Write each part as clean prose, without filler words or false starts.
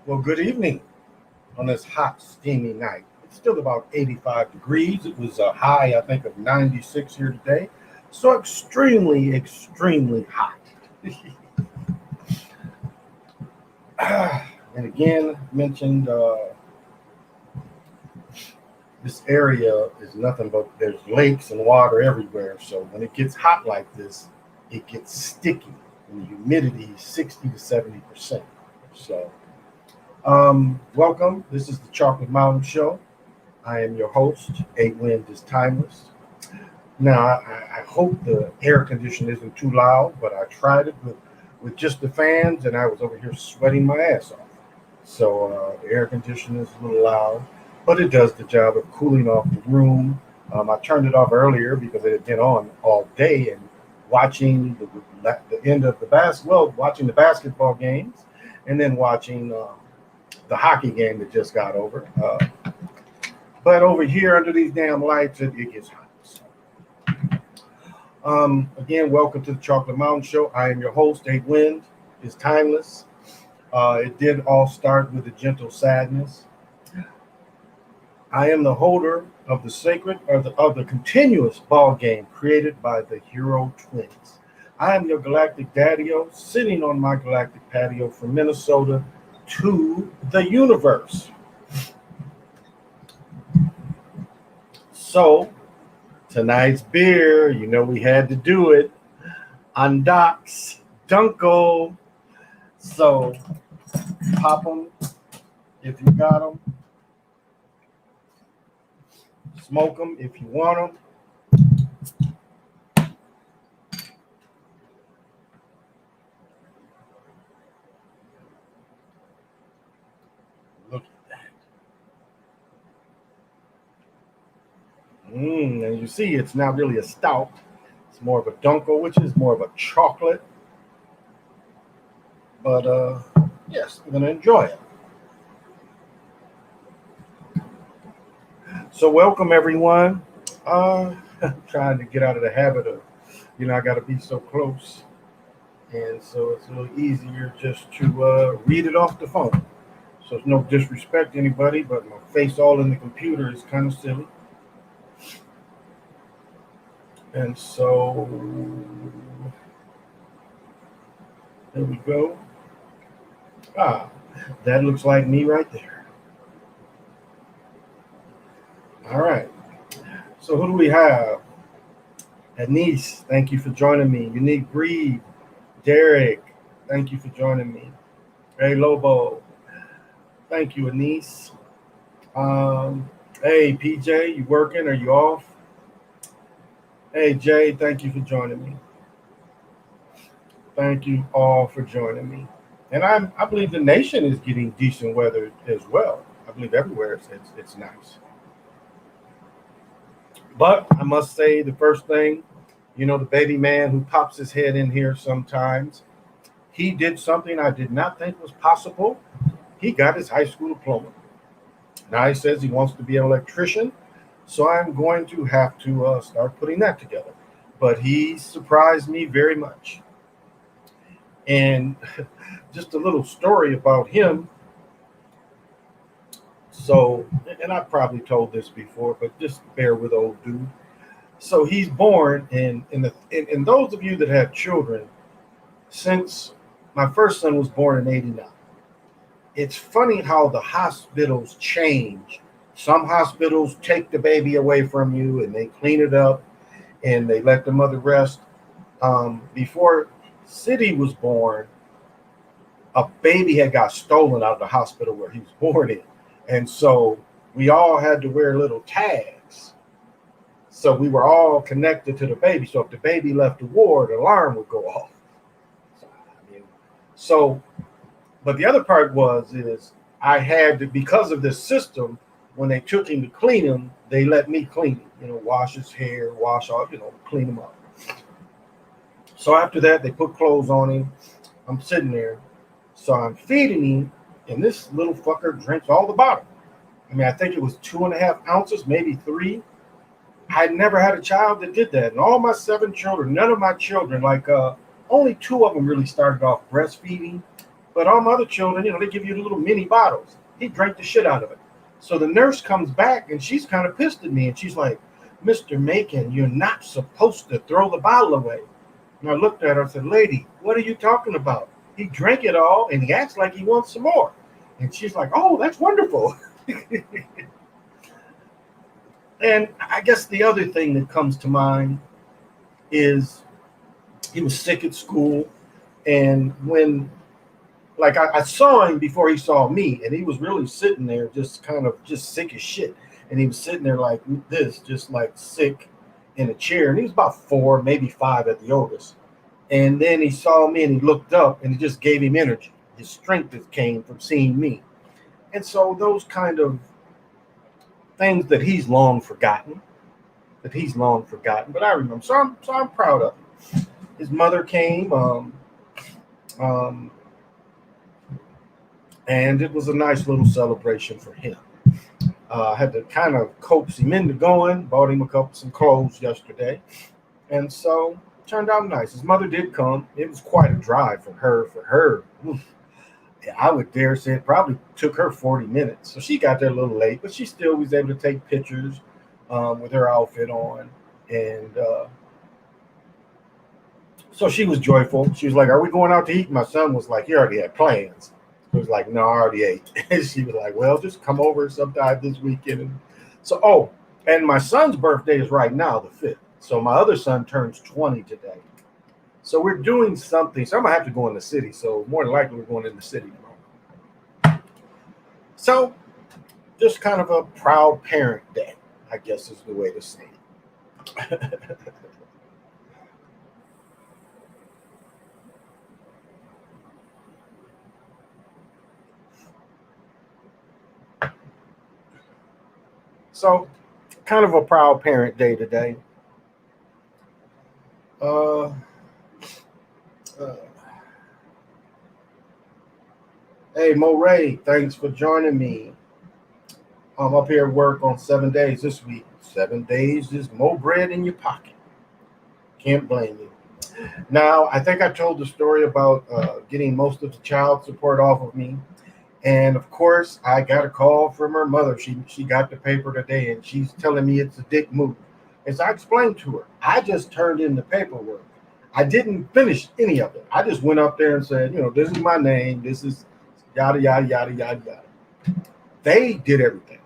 Well, good evening on this hot, steamy night. It's still about 85 degrees. It was a high, I think, of 96 here today. So extremely, extremely hot. And again, mentioned this area is nothing but there's lakes and water everywhere. So when it gets hot like this, it gets sticky and the humidity is 60 to 70%. So, welcome. This is the Chocolate Mountain Show. I am your host. A Wind is Timeless. Now, I hope the air condition isn't too loud, but I tried it with just the fans, and I was over here sweating my ass off. So the air conditioner is a little loud, but it does the job of cooling off the room. I turned it off earlier because it had been on all day and watching the end of watching the basketball games, and then watching the hockey game that just got over. But over here under these damn lights, it gets hot. So, again, welcome to the Chocolate Mountain Show. I am your host. A Wind is Timeless. It did all start with a gentle sadness. I am the holder of the sacred of the continuous ball game created by the Hero Twins. I am your galactic daddy-o, sitting on my galactic patio from Minnesota to the universe. So, tonight's beer, we had to do it on Doc's Dunko. So, pop them if you got them. Smoke them if you want them. Look at that. And you see, it's not really a stout. It's more of a Dunko, which is more of a chocolate. But, yes, I'm going to enjoy it. So welcome, everyone. I'm trying to get out of the habit of, I got to be so close. And so it's a little easier just to read it off the phone. So it's no disrespect to anybody, but my face all in the computer is kind of silly. And so there we go. That looks like me right there. All right. So who do we have? Anise, thank you for joining me. Unique Breed. Derek, thank you for joining me. Hey, Lobo. Thank you, Anise. Hey, PJ, you working? Are you off? Hey, Jay, thank you for joining me. Thank you all for joining me. And I believe the nation is getting decent weather as well. I believe everywhere it's nice. But I must say the first thing, the baby man who pops his head in here sometimes, he did something I did not think was possible. He got his high school diploma. Now he says he wants to be an electrician, so I'm going to have to start putting that together. But he surprised me very much. And just a little story about him. So, and I've probably told this before, but just bear with old dude. So he's born, and those of you that have children, since my first son was born in '89, it's funny how the hospitals change. Some hospitals take the baby away from you and they clean it up and they let the mother rest. Before City was born, a baby had got stolen out of the hospital where he was born in. And so we all had to wear little tags. So we were all connected to the baby. So if the baby left the ward, the alarm would go off. But the other part is I had to, because of this system, when they took him to clean him, they let me clean him, wash his hair, wash off, clean him up. So after that, they put clothes on him. I'm sitting there. So I'm feeding him, and this little fucker drinks all the bottle. I think it was 2.5 ounces, maybe 3. I never had a child that did that. And all my 7 children, none of my children, only 2 of them really started off breastfeeding. But all my other children, they give you the little mini bottles. He drank the shit out of it. So the nurse comes back and she's kind of pissed at me. And she's like, Mr. Macon, you're not supposed to throw the bottle away. And I looked at her and said, lady, what are you talking about? He drank it all and he acts like he wants some more. And she's like, oh, that's wonderful. And I guess the other thing that comes to mind is he was sick at school. And when, like, I saw him before he saw me, and he was really sitting there just kind of just sick as shit. And he was sitting there like this, just like sick in a chair. And he was about 4, maybe 5 at the oldest. And then he saw me and he looked up and it just gave him energy. His strength just came from seeing me. And so those kind of things that he's long forgotten, but I remember. So I'm proud of him. His mother came, and it was a nice little celebration for him. I had to kind of coax him into going, bought him some clothes yesterday. And so turned out nice. His mother did come. It was quite a drive for her. Oof. I would dare say it probably took her 40 minutes. So she got there a little late, but she still was able to take pictures with her outfit on. And so she was joyful. She was like, are we going out to eat? My son was like, he already had plans. He was like, no, I already ate. And she was like, well, just come over sometime this weekend. And so, and my son's birthday is right now, the 5th. So my other son turns 20 today. So we're doing something. So I'm going to have to go in the city. So more than likely we're going in the city tomorrow. So just kind of a proud parent day, I guess is the way to say it. So kind of a proud parent day today. Hey, Mo Ray, thanks for joining me. I'm up here at work on 7 days this week. 7 days is more bread in your pocket. Can't blame you. Now, I think I told the story about getting most of the child support off of me. And of course, I got a call from her mother. She got the paper today and she's telling me it's a dick move. As I explained to her, I just turned in the paperwork. I didn't finish any of it. I just went up there and said, this is my name. This is yada, yada, yada, yada, yada. They did everything.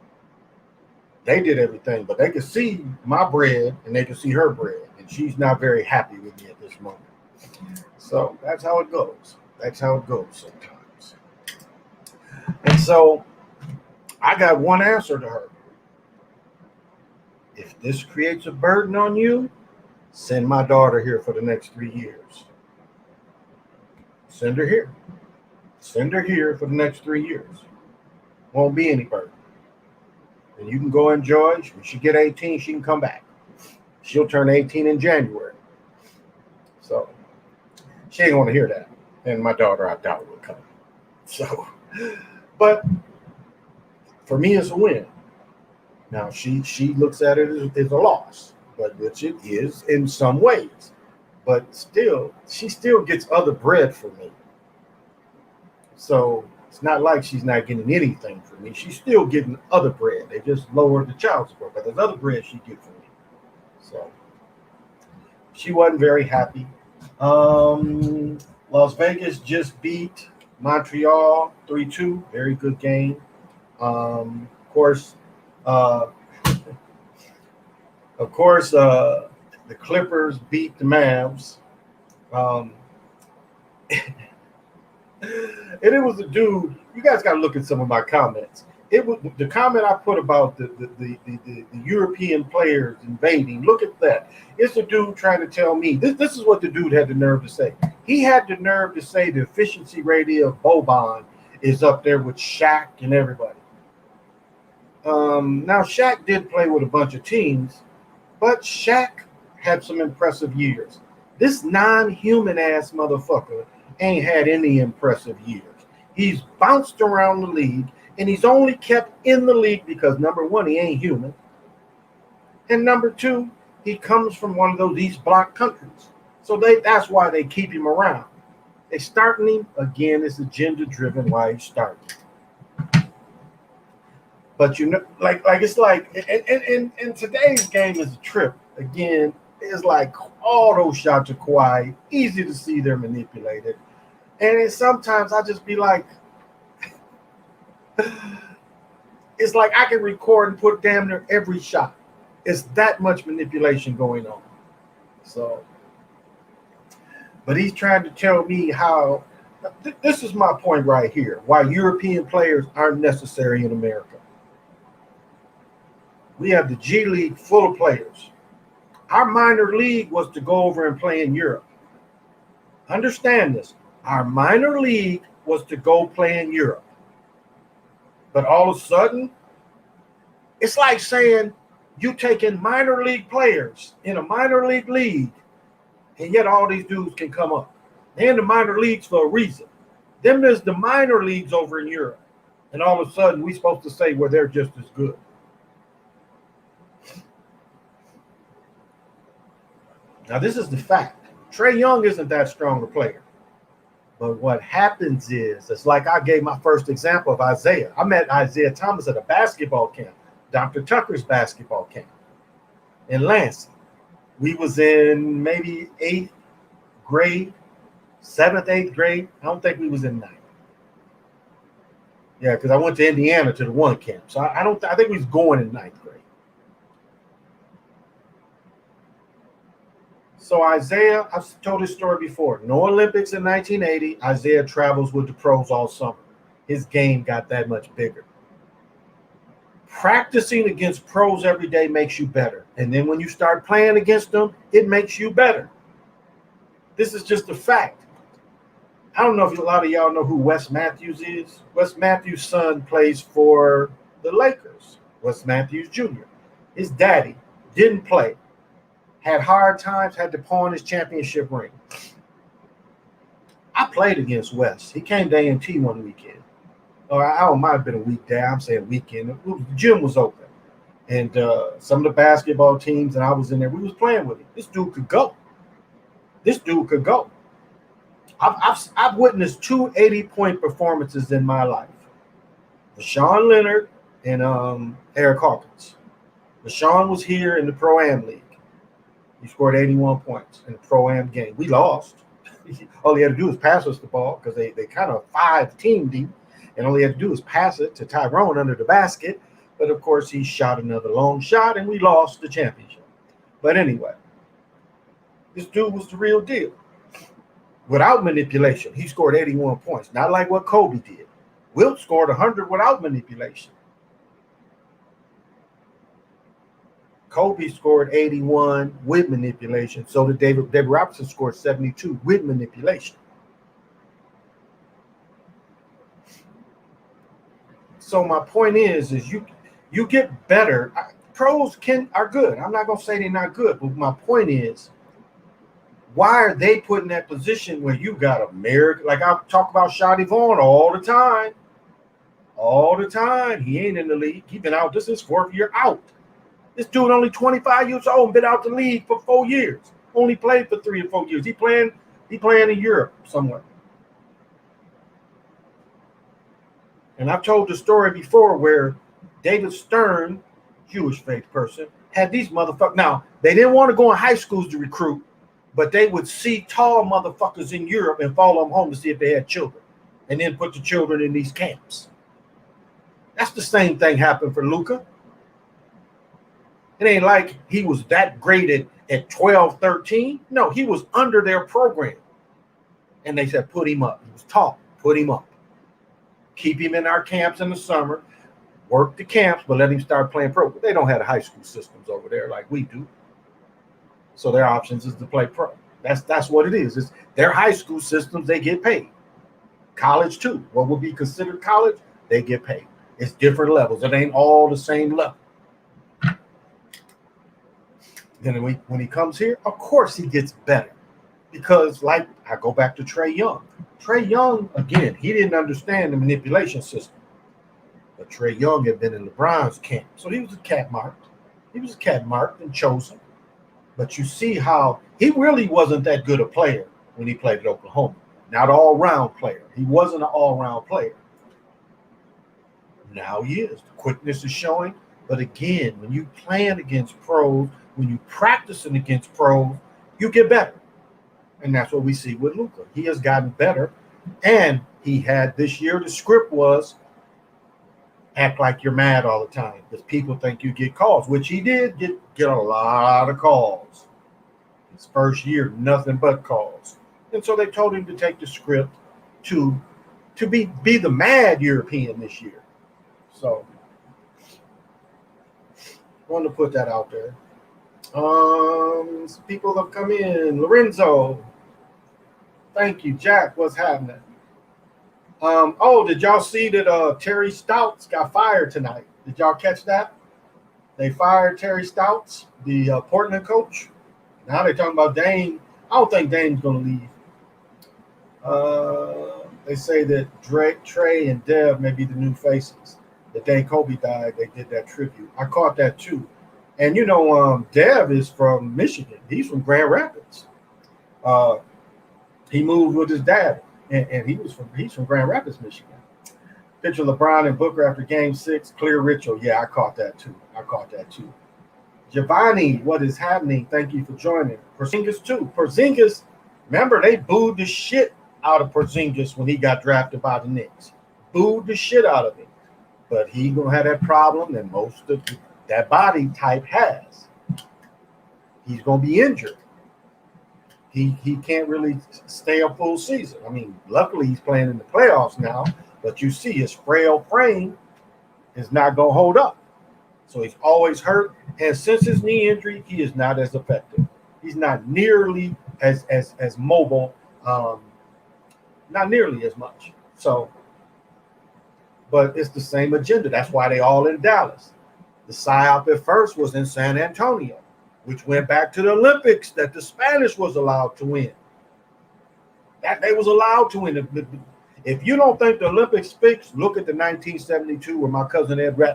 But they could see my bread and they could see her bread. And she's not very happy with me at this moment. So that's how it goes. Sometimes. And so I got one answer to her. If this creates a burden on you, send my daughter here for the next 3 years. Send her here. For the next 3 years. Won't be any burden. And you can go enjoy. When she get 18, she can come back. She'll turn 18 in January. So she ain't going to hear that. And my daughter, I doubt, will come. So, but for me, it's a win. Now, she looks at it as a loss, but which it is in some ways. But still, she still gets other bread from me. So it's not like she's not getting anything from me. She's still getting other bread. They just lowered the child support, but there's other bread she gets from me. So she wasn't very happy. Las Vegas just beat Montreal 3-2. Very good game. Of course, the Clippers beat the Mavs. And it was a dude. You guys got to look at some of my comments. It was the comment I put about the European players invading. Look at that. It's a dude trying to tell me this is what the dude had the nerve to say. He had the nerve to say the efficiency rating of Boban is up there with Shaq and everybody. Now Shaq did play with a bunch of teams, but Shaq had some impressive years. This non-human ass motherfucker ain't had any impressive years. He's bounced around the league, and he's only kept in the league because, number one, he ain't human. And number two, he comes from one of those East Bloc countries. So that's why they keep him around. They starting him again. It's agenda driven. Why he's starting? But it's like, and today's game is a trip. Again, it's like all those shots are quiet, easy to see they're manipulated. And then sometimes I just be like, it's like I can record and put damn near every shot. It's that much manipulation going on. So, but he's trying to tell me how, this is my point right here, why European players aren't necessary in America. We have the G League full of players. Our minor league was to go over and play in Europe. Understand this. Our minor league was to go play in Europe. But all of a sudden, it's like saying you taking minor league players in a minor league, and yet all these dudes can come up. They're in the minor leagues for a reason. Then there's the minor leagues over in Europe. And all of a sudden, we're supposed to say, well, they're just as good. Now, this is the fact. Trae Young isn't that strong a player. But what happens is, it's like I gave my first example of Isaiah. I met Isaiah Thomas at a basketball camp, Dr. Tucker's basketball camp in Lansing. We was in maybe 8th grade, 7th, 8th grade. I don't think we was in 9th. Yeah, because I went to Indiana to the one camp. So I think we was going in 9th grade. So Isaiah, I've told this story before. No Olympics in 1980. Isaiah travels with the pros all summer. His game got that much bigger. Practicing against pros every day makes you better. And then when you start playing against them, it makes you better. This is just a fact. I don't know if a lot of y'all know who Wes Matthews is. Wes Matthews' son plays for the Lakers. Wes Matthews Jr. His daddy didn't play. Had hard times, had to pawn his championship ring. I played against Wes. He came to A&T one weekend. Or I might have been a weekday. I'm saying weekend. The gym was open. And some of the basketball teams, and I was in there, we was playing with him. This dude could go. I've witnessed 2 80-point performances in my life. Rashawn Leonard and Eric Hawkins. Rashawn was here in the Pro-Am League. He scored 81 points in the Pro-Am game. We lost. All he had to do was pass us the ball because they kind of 5-teamed him, and all he had to do was pass it to Tyrone under the basket. But, of course, he shot another long shot, and we lost the championship. But anyway, this dude was the real deal. Without manipulation, he scored 81 points, not like what Kobe did. Wilt scored 100 without manipulation. Kobe scored 81 with manipulation. So did David Robinson scored 72 with manipulation. So my point is you get better. Pros are good. I'm not gonna say they're not good, but my point is, why are they put in that position where you got America? Like I talk about Shotty Vaughn all the time. All the time. He ain't in the league. He been out. This is his 4th year out. This dude only 25 years old and been out the league for 4 years. Only played for 3 or 4 years. He playing in Europe somewhere. And I've told the story before where David Stern, Jewish faith person, had these motherfuckers. Now, they didn't want to go in high schools to recruit, but they would see tall motherfuckers in Europe and follow them home to see if they had children, and then put the children in these camps. That's the same thing happened for Luka. It ain't like he was that great at 12, 13. No, he was under their program. And they said, put him up. He was tall. Put him up. Keep him in our camps in the summer. Work the camps, but let him start playing pro. But they don't have high school systems over there like we do. So their options is to play pro. That's what it is. It's their high school systems, they get paid. College too. What would be considered college, they get paid. It's different levels. It ain't all the same level. Then when he comes here, of course he gets better. Because, like, I go back to Trae Young. Trae Young, again, he didn't understand the manipulation system. But Trae Young had been in LeBron's camp. So he was a cat marked. He was a cat marked and chosen. But you see how he really wasn't that good a player when he played at Oklahoma. not all-round player. He wasn't an all-round player. Now he is. The quickness is showing. But again, when you playing against pros, when you practicing against pros, you get better. And that's what we see with Luka. He has gotten better. And he had this year, the script was act like you're mad all the time because people think you get calls, which he did get a lot of calls. His first year, nothing but calls. And so they told him to take the script to be the mad European this year. So I wanted to put that out there. Some people have come in. Lorenzo. Thank you. Jack, what's happening? Did y'all see that Terry Stouts got fired tonight? Did y'all catch that? They fired Terry Stouts, the Portland coach. Now they're talking about Dame. I don't think Dame's going to leave. They say that Drake, Trey, and Dev may be the new faces. The day Kobe died, they did that tribute. I caught that too. And Dev is from Michigan. He's from Grand Rapids. He moved with his dad, and he's from Grand Rapids, Michigan. Picture LeBron and Booker after Game 6. Clear ritual. Yeah, I caught that too. Giovanni, what is happening? Thank you for joining. Porzingis too. Porzingis, remember they booed the shit out of Porzingis when he got drafted by the Knicks. Booed the shit out of him. But he gonna have that problem that most of that body type has. He's gonna be injured. He can't really stay a full season. I mean, luckily he's playing in the playoffs now, but you see his frail frame is not gonna hold up. So he's always hurt. And since his knee injury, he is not as effective. He's not nearly as mobile, not nearly as much. So, but it's the same agenda. That's why they all in Dallas. The PSYOP at first was in San Antonio, which went back to the Olympics that the Spanish was allowed to win. That they was allowed to win. If you don't think the Olympics fixed, look at the 1972 where my cousin Ed, what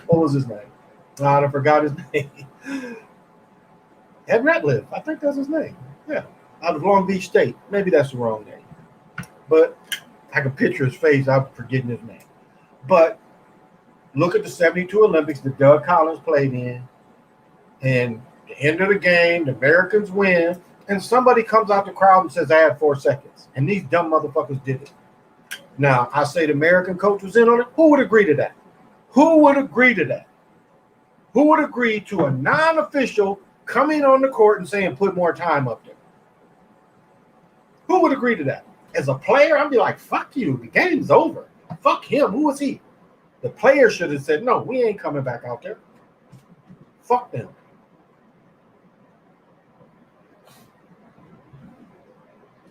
was his name? I forgot his name. Ed Ratliff, I think that's his name. Yeah, out of Long Beach State. Maybe that's the wrong name. But I can picture his face. I'm forgetting his name. But look at the 72 Olympics that Doug Collins played in. And the end of the game, the Americans win. And somebody comes out the crowd and says, I had 4 seconds. And these dumb motherfuckers did it. Now, I say the American coach was in on it. Who would agree to that? Who would agree to that? Who would agree to a non-official coming on the court and saying, put more time up there? Who would agree to that? As a player, I'd be like, fuck you. The game's over. Fuck him. Who was he? The player should have said, no, we ain't coming back out there. Fuck them.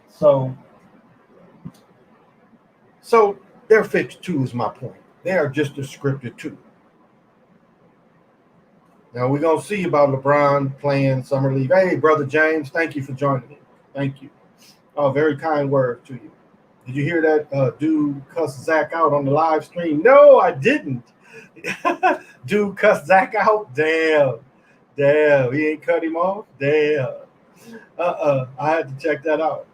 So they're fixed too, is my point. They are just as scripted too. Now we're gonna see about LeBron playing summer league. Hey, brother James, thank you for joining me. Thank you. Oh, very kind words to you. Did you hear that dude cuss Zach out on the live stream? No, I didn't. Dude cuss Zach out? Damn. He ain't cut him off? Damn. I had to check that out.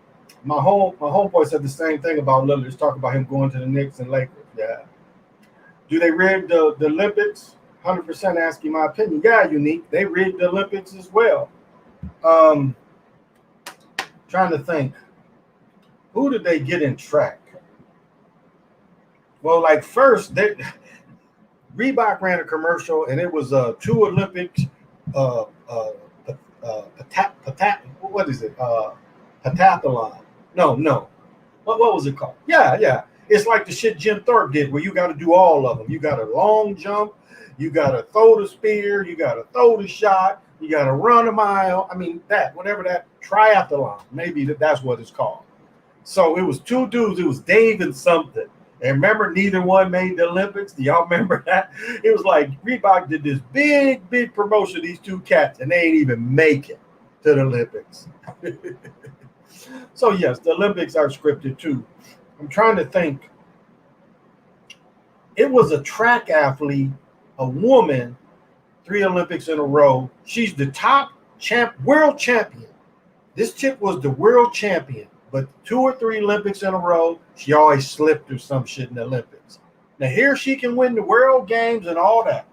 My homeboy said the same thing about Lillard. Just talk about him going to the Knicks and Lakers. Yeah. Do they rig the Olympics? 100% asking my opinion. Yeah, Unique. They rigged the Olympics as well. Trying to think. Who did they get in track? Well, like first, Reebok ran a commercial, and it was 2 Olympics. What is it? Pentathlon. No. What was it called? Yeah. It's like the shit Jim Thorpe did, where you got to do all of them. You got to long jump, you got to throw the spear, you got to throw the shot, you got to run a mile. I mean, whatever that triathlon, maybe that's what it's called. So it was 2 dudes. It was Dave and something. And remember, neither one made the Olympics. Do y'all remember that? It was like Reebok did this big promotion of these 2 cats, and they ain't even make it to the Olympics. So, yes, the Olympics are scripted, too. I'm trying to think. It was a track athlete, a woman, 3 Olympics in a row. She's the top world champion This chick was the world champion, but 2 or 3 Olympics in a row, she always slipped or some shit in the Olympics. Now here she can win the world games and all that.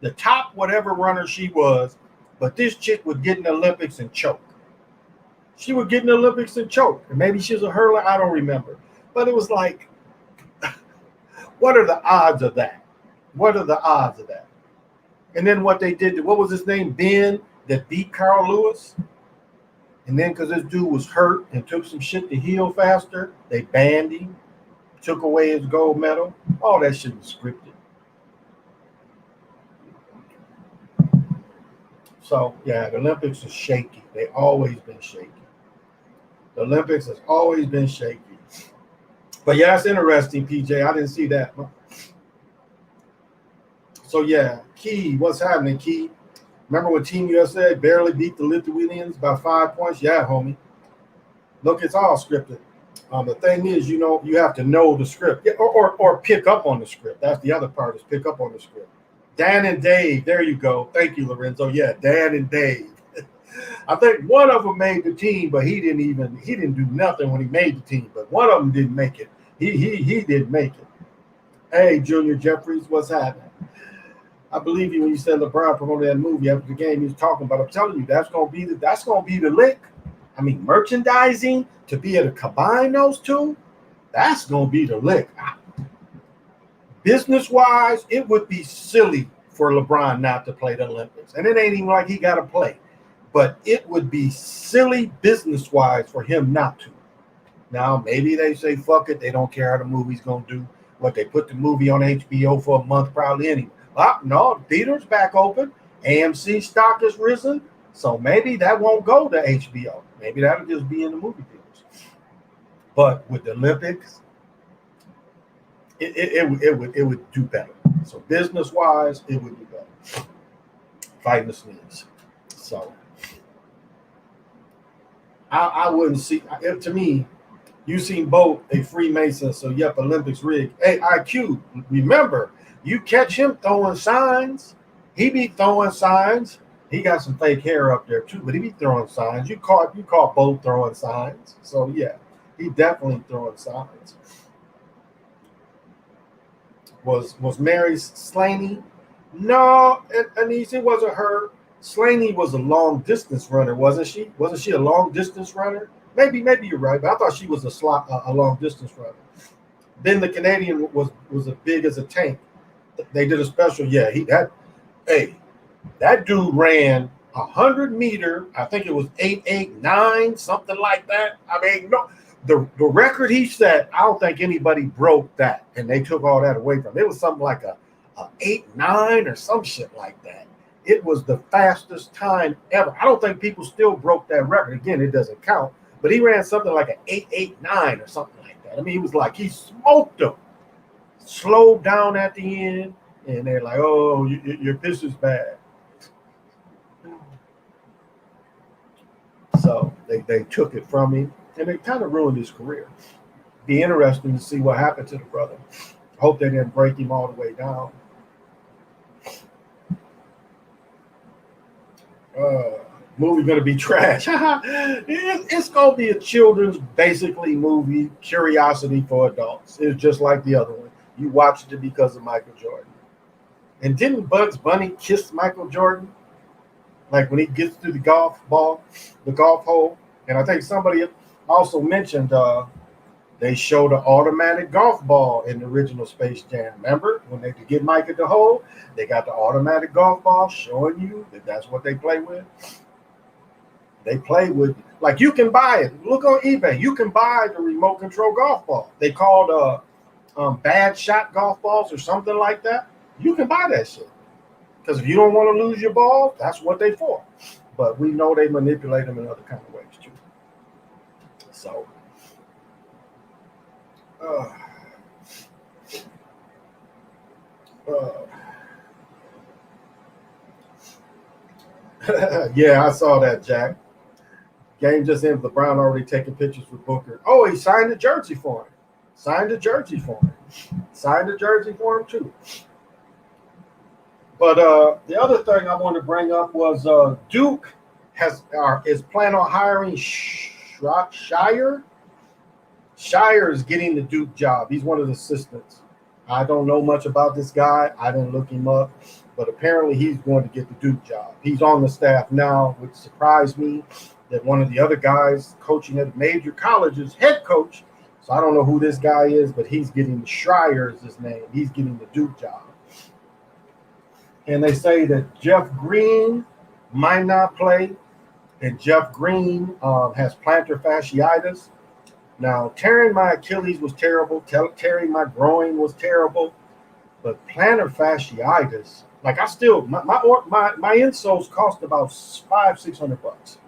The top whatever runner she was, but this chick would get in the Olympics and choke. She would get in the Olympics and choke. And maybe she was a hurler, I don't remember. But it was like, what are the odds of that? What are the odds of that? And then what they did, what was his name? Ben, that beat Carl Lewis. And then because this dude was hurt and took some shit to heal faster, they banned him, took away his gold medal. All that shit was scripted. So, yeah, the Olympics is shaky. They always been shaky. The Olympics has always been shaky. But yeah, it's interesting, PJ. I didn't see that. So yeah, Key, what's happening, Key? Remember when Team USA barely beat the Lithuanians by 5 points? Yeah, homie. Look, it's all scripted. The thing is, you have to know the script, or pick up on the script. That's the other part, is pick up on the script. Dan and Dave, there you go. Thank you, Lorenzo. Yeah, Dan and Dave. I think one of them made the team, but he didn't do nothing when he made the team. But one of them didn't make it. He didn't make it. Hey, Junior Jeffries, what's happening? I believe you when you said LeBron promoted that movie after the game he was talking about. I'm telling you, that's gonna be the lick. I mean, merchandising to be able to combine those two, that's gonna be the lick. Business wise, it would be silly for LeBron not to play the Olympics, and it ain't even like he got to play. But it would be silly business wise for him not to. Now maybe they say fuck it, they don't care how the movie's gonna do. What, they put the movie on HBO for a month probably anyway. No, the theater's back open. AMC stock has risen, so maybe that won't go to HBO. Maybe that'll just be in the movie theaters. But with the Olympics, it would do better. So business wise, it would do better. Fighting the sneeze. So I wouldn't see. To me, Usain Bolt a Freemason. So yep, Olympics rigged. Hey, IQ, remember, you catch him throwing signs. He be throwing signs. He got some fake hair up there too, but he be throwing signs. You caught Bolt throwing signs. So yeah, he definitely throwing signs. Was Mary Slaney? No, Anise, it wasn't her. Slaney was a long distance runner, wasn't she? Wasn't she a long distance runner? Maybe you're right, but I thought she was a long distance runner. Then the Canadian was as big as a tank. They did a special. Yeah, that dude ran 100-meter. I think it was 8:89, something like that. I mean, no, the record he set, I don't think anybody broke that, and they took all that away from him. It was something like a 8:9 or some shit like that. It was the fastest time ever. I don't think people still broke that record. Again, it doesn't count, but he ran something like an 8:89 or something like that. I mean, he was like, he smoked them. Slowed down at the end, and they're like, oh, your piss is bad. So they took it from him, and they kind of ruined his career. Be interesting to see what happened to the brother. Hope they didn't break him all the way down. Movie gonna be trash. It's gonna be a children's basically movie, curiosity for adults. It's just like the other one. You watched it because of Michael Jordan. And didn't Bugs Bunny kiss Michael Jordan? Like when he gets through the golf hole. And I think somebody also mentioned they showed an automatic golf ball in the original Space Jam. Remember when they could get Mike at the hole, they got the automatic golf ball showing you that that's what they play with. They play with, like, you can buy it. Look on eBay. You can buy the remote control golf ball. They called bad shot golf balls or something like that. You can buy that shit. Because if you don't want to lose your ball, that's what they for. But we know they manipulate them in other kind of ways too. So, yeah, I saw that, Jack. Game just ended. LeBron already taking pictures with Booker. Oh, he signed a jersey for him. Signed a jersey for him too. But the other thing I wanted to bring up was Duke is plan on hiring Shire. Shire is getting the Duke job. He's one of the assistants. I don't know much about this guy. I didn't look him up, but apparently he's going to get the Duke job. He's on the staff now, which surprised me that one of the other guys coaching at major colleges, head coach. So I don't know who this guy is, but he's getting the Schreier is his name. He's getting the Duke job. And they say that Jeff Green might not play, and Jeff Green has plantar fasciitis. Now, tearing my Achilles was terrible. Tearing my groin was terrible. But plantar fasciitis, like I still, my insoles cost about $500-600.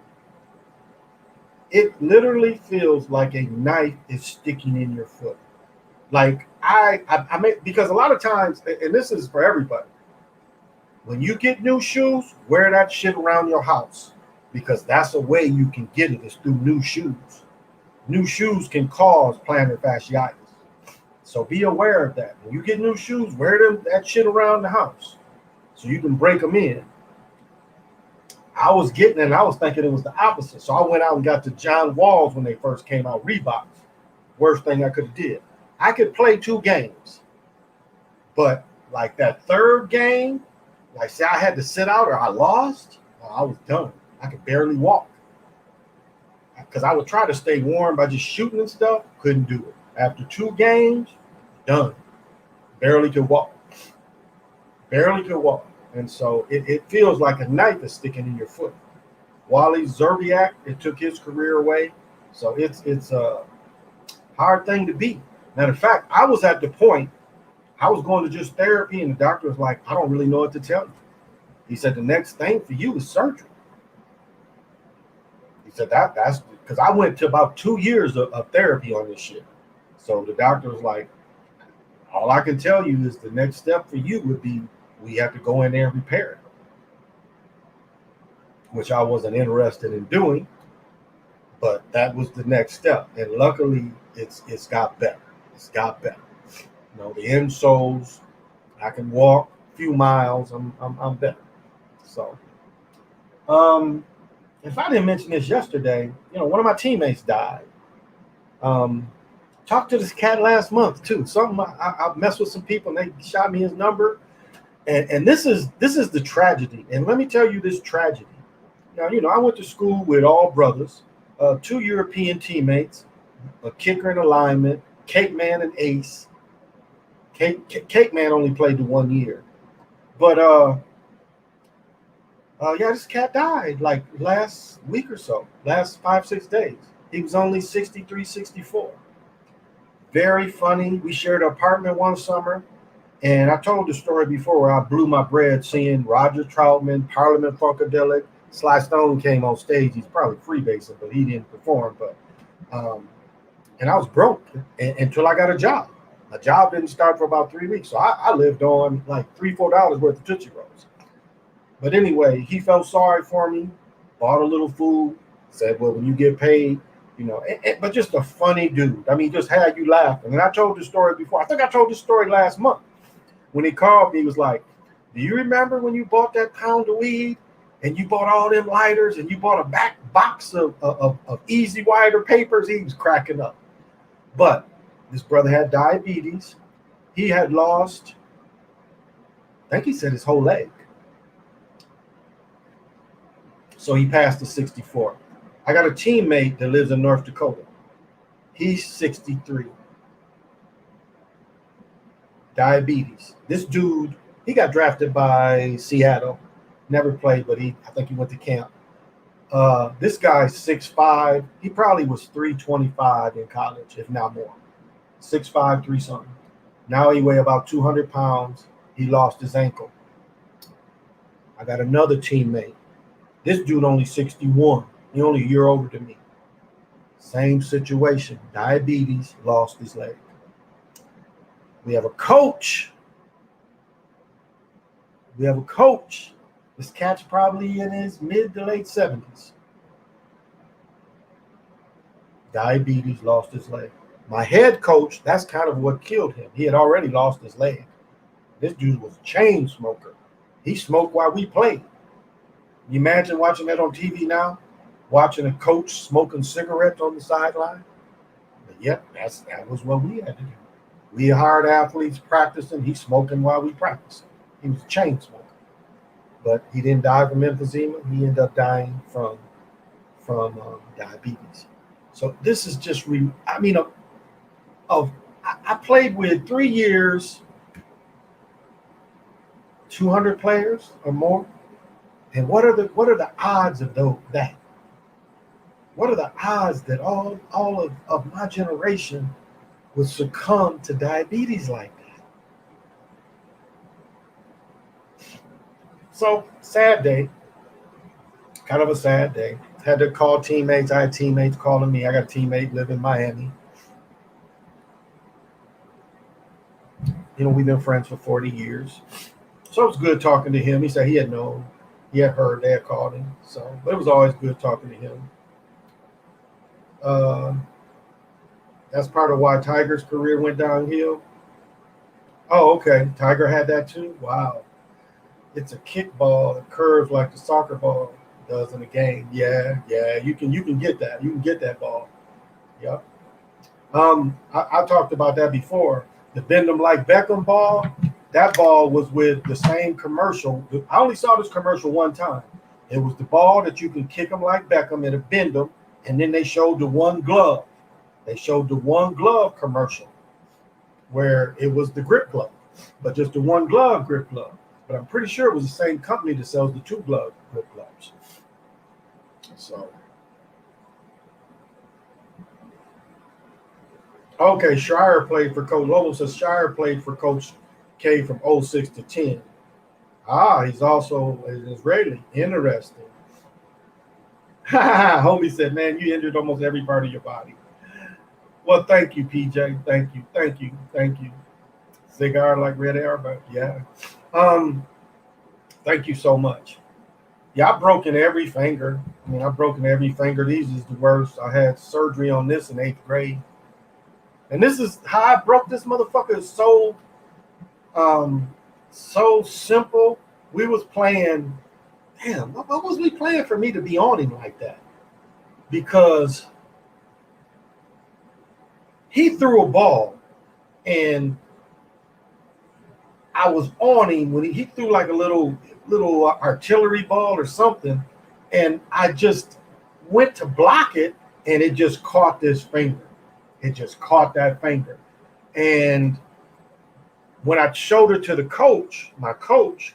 It literally feels like a knife is sticking in your foot. Like I mean, because a lot of times, and this is for everybody, when you get new shoes, wear that shit around your house, because that's a way you can get it, is through new shoes. New shoes can cause plantar fasciitis. So be aware of that. When you get new shoes, wear that shit around the house so you can break them in. I was getting it and I was thinking it was the opposite. So I went out and got the John Walls when they first came out, Reeboks. Worst thing I could have did. I could play 2 games, but like that third game, like say I had to sit out or I lost, I was done. I could barely walk. Because I would try to stay warm by just shooting and stuff. Couldn't do it. After 2 games, done. Barely could walk. Barely could walk. And so it feels like a knife is sticking in your foot. Wally Zerbiak, it took his career away. So it's a hard thing to beat. Matter of fact, I was at the point, I was going to just therapy, and the doctor was like, I don't really know what to tell you. He said, the next thing for you is surgery. He said, that's because I went to about 2 years of therapy on this shit. So the doctor was like, all I can tell you is the next step for you would be we have to go in there and repair it, which I wasn't interested in doing, but that was the next step. And luckily, it's got better. It's got better. You know, the insoles, I can walk a few miles. I'm better. So, if I didn't mention this yesterday, you know, one of my teammates died. Talked to this cat last month too. Something I messed with some people and they shot me his number. And this is the tragedy. And let me tell you this tragedy. Now, you know, I went to school with all brothers, 2 European teammates, a kicker and a lineman, Cake Man and Ace. Cake Man only played the 1 year. But yeah, this cat died like last week or so, last 5-6 days. He was only 63, 64. Very funny. We shared an apartment one summer. And I told the story before where I blew my bread seeing Roger Troutman, Parliament Funkadelic. Sly Stone came on stage. He's probably freebasing, but he didn't perform. But and I was broke until I got a job. My job didn't start for about 3 weeks. So I lived on like $3-4 worth of Tootsie Rolls. But anyway, he felt sorry for me, bought a little food, said, well, when you get paid, you know, but just a funny dude. I mean, just had you laughing. And I told this story before. I think I told this story last month. When he called me, he was like, do you remember when you bought that pound of weed and you bought all them lighters and you bought a back box of Easy Wider papers? He was cracking up. But this brother had diabetes. He had lost, I think he said his whole leg. So he passed to 64. I got a teammate that lives in North Dakota. He's 63. Diabetes. This dude, he got drafted by Seattle. Never played, but I think he went to camp. This guy's 6'5". He probably was 325 in college, if not more. 6'5", 3 something. Now he weigh about 200 pounds. He lost his ankle. I got another teammate. This dude only 61. He only a year older than me. Same situation. Diabetes, lost his leg. We have a coach. This cat's probably in his mid to late 70s. Diabetes, lost his leg. My head coach, that's kind of what killed him. He had already lost his leg. This dude was a chain smoker. He smoked while we played. You imagine watching that on TV now? Watching a coach smoking cigarettes on the sideline? But yep, that was what we had to do. We hired athletes practicing. He's smoking while we practicing. He was a chain smoker, but he didn't die from emphysema. He ended up dying from diabetes. So this is just I mean, of I played with 3 years, 200 players or more. And what are the odds of that? What are the odds that all of my generation would succumb to diabetes like that? So sad day, kind of a sad day. Had to call teammates. I had teammates calling me. I got a teammate live in Miami. We've been friends for 40 years. So it was good talking to him. He said he had known, he had heard they had called him. So, but it was always good talking to him. That's part of why Tiger's career went downhill. Oh, okay. Tiger had that too? Wow. It's a kickball that curves like the soccer ball does in a game. Yeah. You can get that. You can get that ball. Yep. I talked about that before. The bend 'em like Beckham ball. That ball was with the same commercial. I only saw this commercial one time. It was the ball that you can kick them like Beckham and a bend them, and then they showed the one glove. They showed the one glove commercial where it was the grip glove, but just the one glove grip glove. But I'm pretty sure it was the same company that sells the two glove grip gloves. So, okay, Schreier played for Coach. Lolo says Schreier played for Coach K from 06 to 10. He's also an Israeli. Interesting. Homie said, man, you injured almost every part of your body. Well, thank you, PJ. Thank you. Cigar like red air, but yeah. Thank you so much. Yeah, I've broken every finger. I've broken every finger. These is the worst. I had surgery on this in 8th grade. And this is how I broke this motherfucker. It's so simple. We was playing. Damn, what was we playing for me to be on him like that? Because he threw a ball and I was on him when he threw like a little artillery ball or something, and I just went to block it and it just caught this finger. It just caught that finger. And when I showed it to the coach, my coach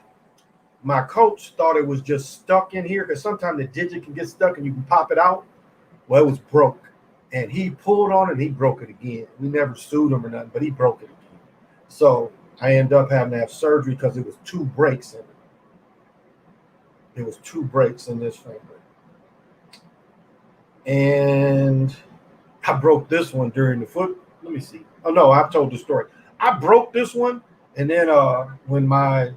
thought it was just stuck in here, because sometimes the digit can get stuck and you can pop it out. Well, it was broke. And he pulled on it and he broke it again. We never sued him or nothing, but he broke it again. So I ended up having to have surgery because it was 2 breaks in it. It was 2 breaks in this finger. And I broke this one during the foot. Let me see. Oh, no, I've told the story. I broke this one, and then when my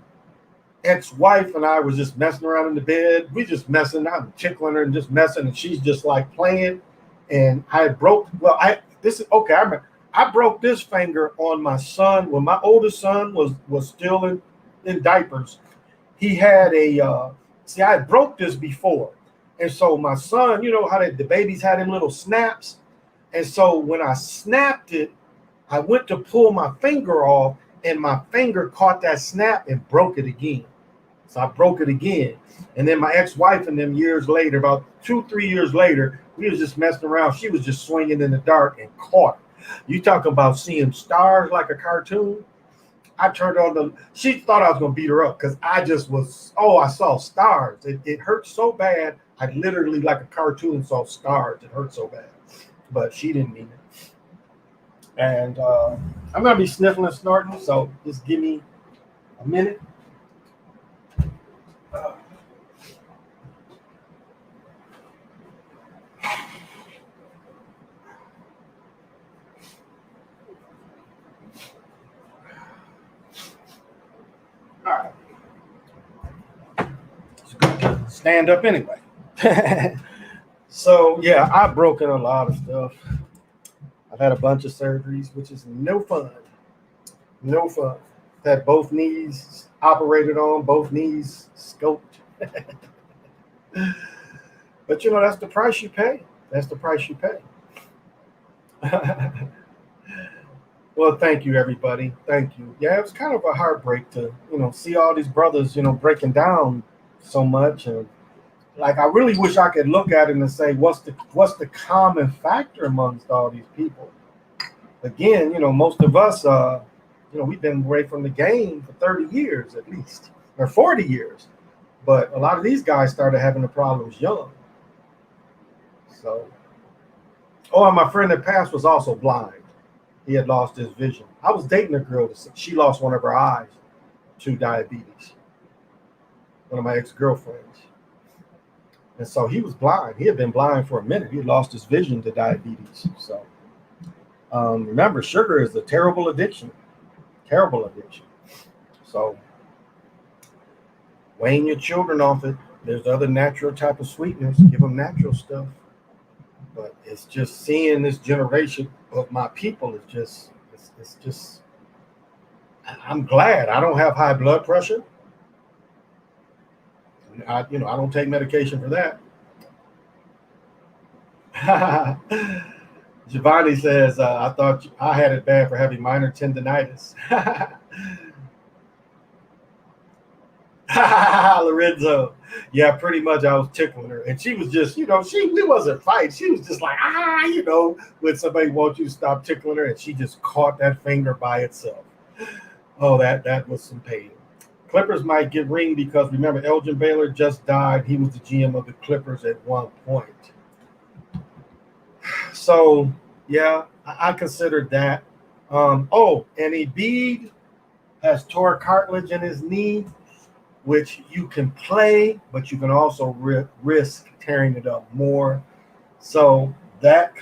ex-wife and I was just messing around in the bed, we just messing, I'm tickling her and just messing, and she's just like playing. And I broke, I broke this finger on my son when my oldest son was still in diapers. He had I broke this before. And so my son, you know how the babies had them little snaps. And so when I snapped it, I went to pull my finger off, and my finger caught that snap and broke it again. So I broke it again. And then my ex-wife and them years later, about 2-3 years later, we was just messing around. She was just swinging in the dark and caught it. You talking about seeing stars like a cartoon? I turned on she thought I was going to beat her up because I saw stars. It hurt so bad. I literally, like a cartoon, saw stars. It hurt so bad. But she didn't mean it. And I'm going to be sniffling and snorting, so just give me a minute. All right. It's good to stand up anyway. So, yeah, I've broken a lot of stuff. I've had a bunch of surgeries, which is no fun. No fun. Had both knees operated on, both knees scoped. But that's the price you pay. That's the price you pay. Well, thank you, everybody. Thank you. Yeah, it was kind of a heartbreak to, see all these brothers, breaking down so much. And like, I really wish I could look at it and say, what's the common factor amongst all these people? Again, most of us, we've been away from the game for 30 years at least, or 40 years. But a lot of these guys started having the problems young. So, and my friend that passed was also blind. He had lost his vision. I was dating a girl. She lost one of her eyes to diabetes. One of my ex-girlfriends. And so he was blind. He had been blind for a minute. He had lost his vision to diabetes. So remember, sugar is a terrible addiction. Terrible addiction. So wean your children off it. There's other natural type of sweeteners. Give them natural stuff. But it's just seeing this generation of my people. It's just. I'm glad I don't have high blood pressure. I don't take medication for that. Giovanni says, I thought I had it bad for having minor tendonitis. Lorenzo. Yeah, pretty much I was tickling her. And she was just, we wasn't fighting. She was just like, when somebody wants you to stop tickling her, and she just caught that finger by itself. Oh, that was some pain. Clippers might get ring because remember, Elgin Baylor just died. He was the GM of the Clippers at one point. So, yeah, I considered that. And Embiid has tore cartilage in his knee, which you can play, but you can also risk tearing it up more. So that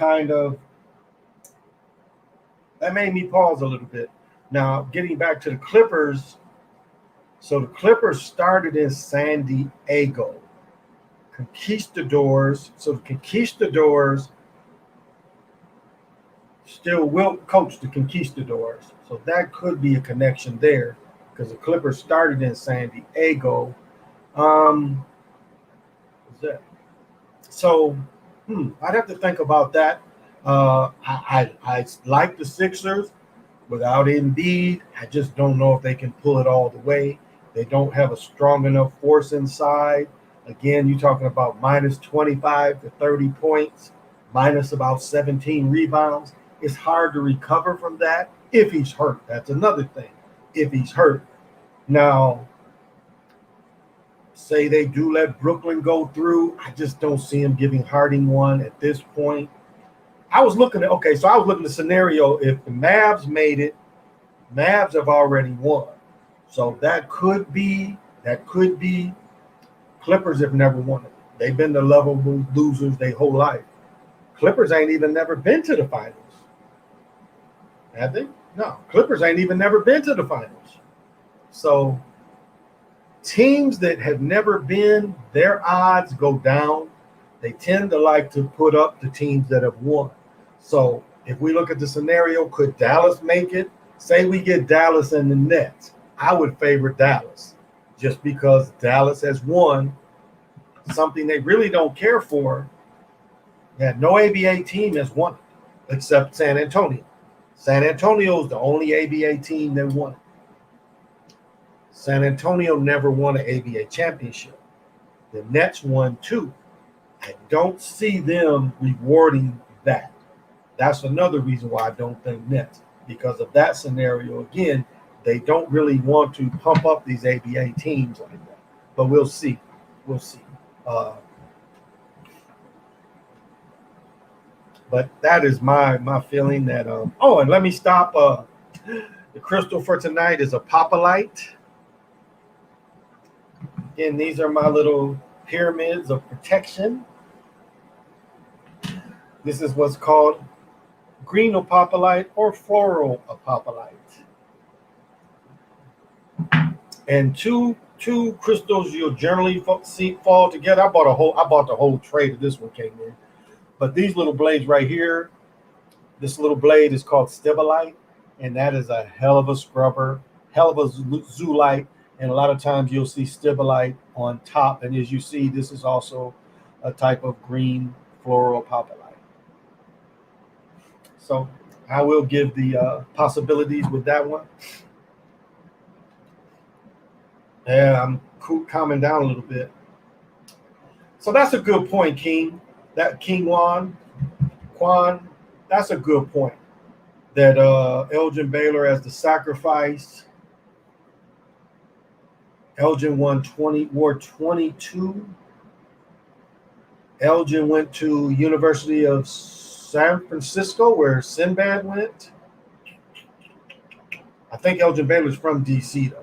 made me pause a little bit. Now, getting back to the Clippers. So the Clippers started in San Diego. Conquistadors. So the Conquistadors still will coach the Conquistadors. So that could be a connection there because the Clippers started in San Diego. What's that? So I'd have to think about that. I like the Sixers without Embiid. I just don't know if they can pull it all the way. They don't have a strong enough force inside. Again, you're talking about minus 25 to 30 points, minus about 17 rebounds. It's hard to recover from that if he's hurt. That's another thing. If he's hurt. Now, say they do let Brooklyn go through. I just don't see him giving Harding one at this point. I was looking at the scenario. If the Mavs made it, Mavs have already won. So that could be. Clippers have never won it. They've been the level losers their whole life. Clippers ain't even never been to the finals. Have they? No. Clippers ain't even never been to the finals. So teams that have never been, their odds go down. They tend to like to put up the teams that have won. So if we look at the scenario, could Dallas make it? Say we get Dallas and the Nets. I would favor Dallas just because Dallas has won something they really don't care for. Yeah, no ABA team has won it except San Antonio. San Antonio is the only ABA team that won it. San Antonio never won an ABA championship. The Nets won 2. I don't see them rewarding that. That's another reason why I don't think Nets. Because of that scenario, again, they don't really want to pump up these ABA teams like that. But we'll see. We'll see. But that is my feeling that and let me stop. The crystal for tonight is a Popalite. Again, these are my little pyramids of protection. This is what's called green apophyllite or floral apophyllite. And two crystals you'll generally see fall together. I bought the whole tray that this one came in. But these little blades right here, this little blade is called Stibolite, and that is a hell of a scrubber, hell of a zoolite. And a lot of times you'll see stibolite on top. And as you see, this is also a type of green floral populite. So I will give the possibilities with that one. Yeah, I'm calming down a little bit. So that's a good point, King. That King Quan, that's a good point. That Elgin Baylor as the sacrifice. Elgin wore 22. Elgin went to University of San Francisco, where Sinbad went. I think Elgin Baylor's from DC though.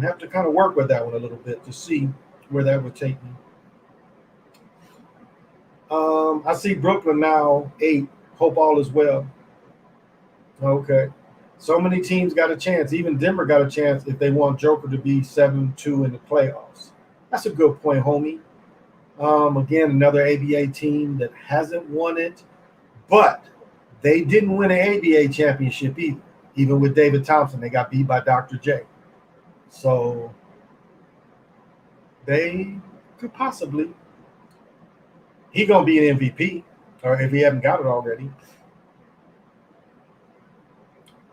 Have to kind of work with that one a little bit to see where that would take me. I see Brooklyn now 8. Hope all is well. Okay. So many teams got a chance. Even Denver got a chance if they want Joker to be 7-2 in the playoffs. That's a good point, homie. Again, another ABA team that hasn't won it, but they didn't win an ABA championship either. Even with David Thompson, they got beat by Dr. J. So they could possibly. He gonna be an MVP, or if he haven't got it already.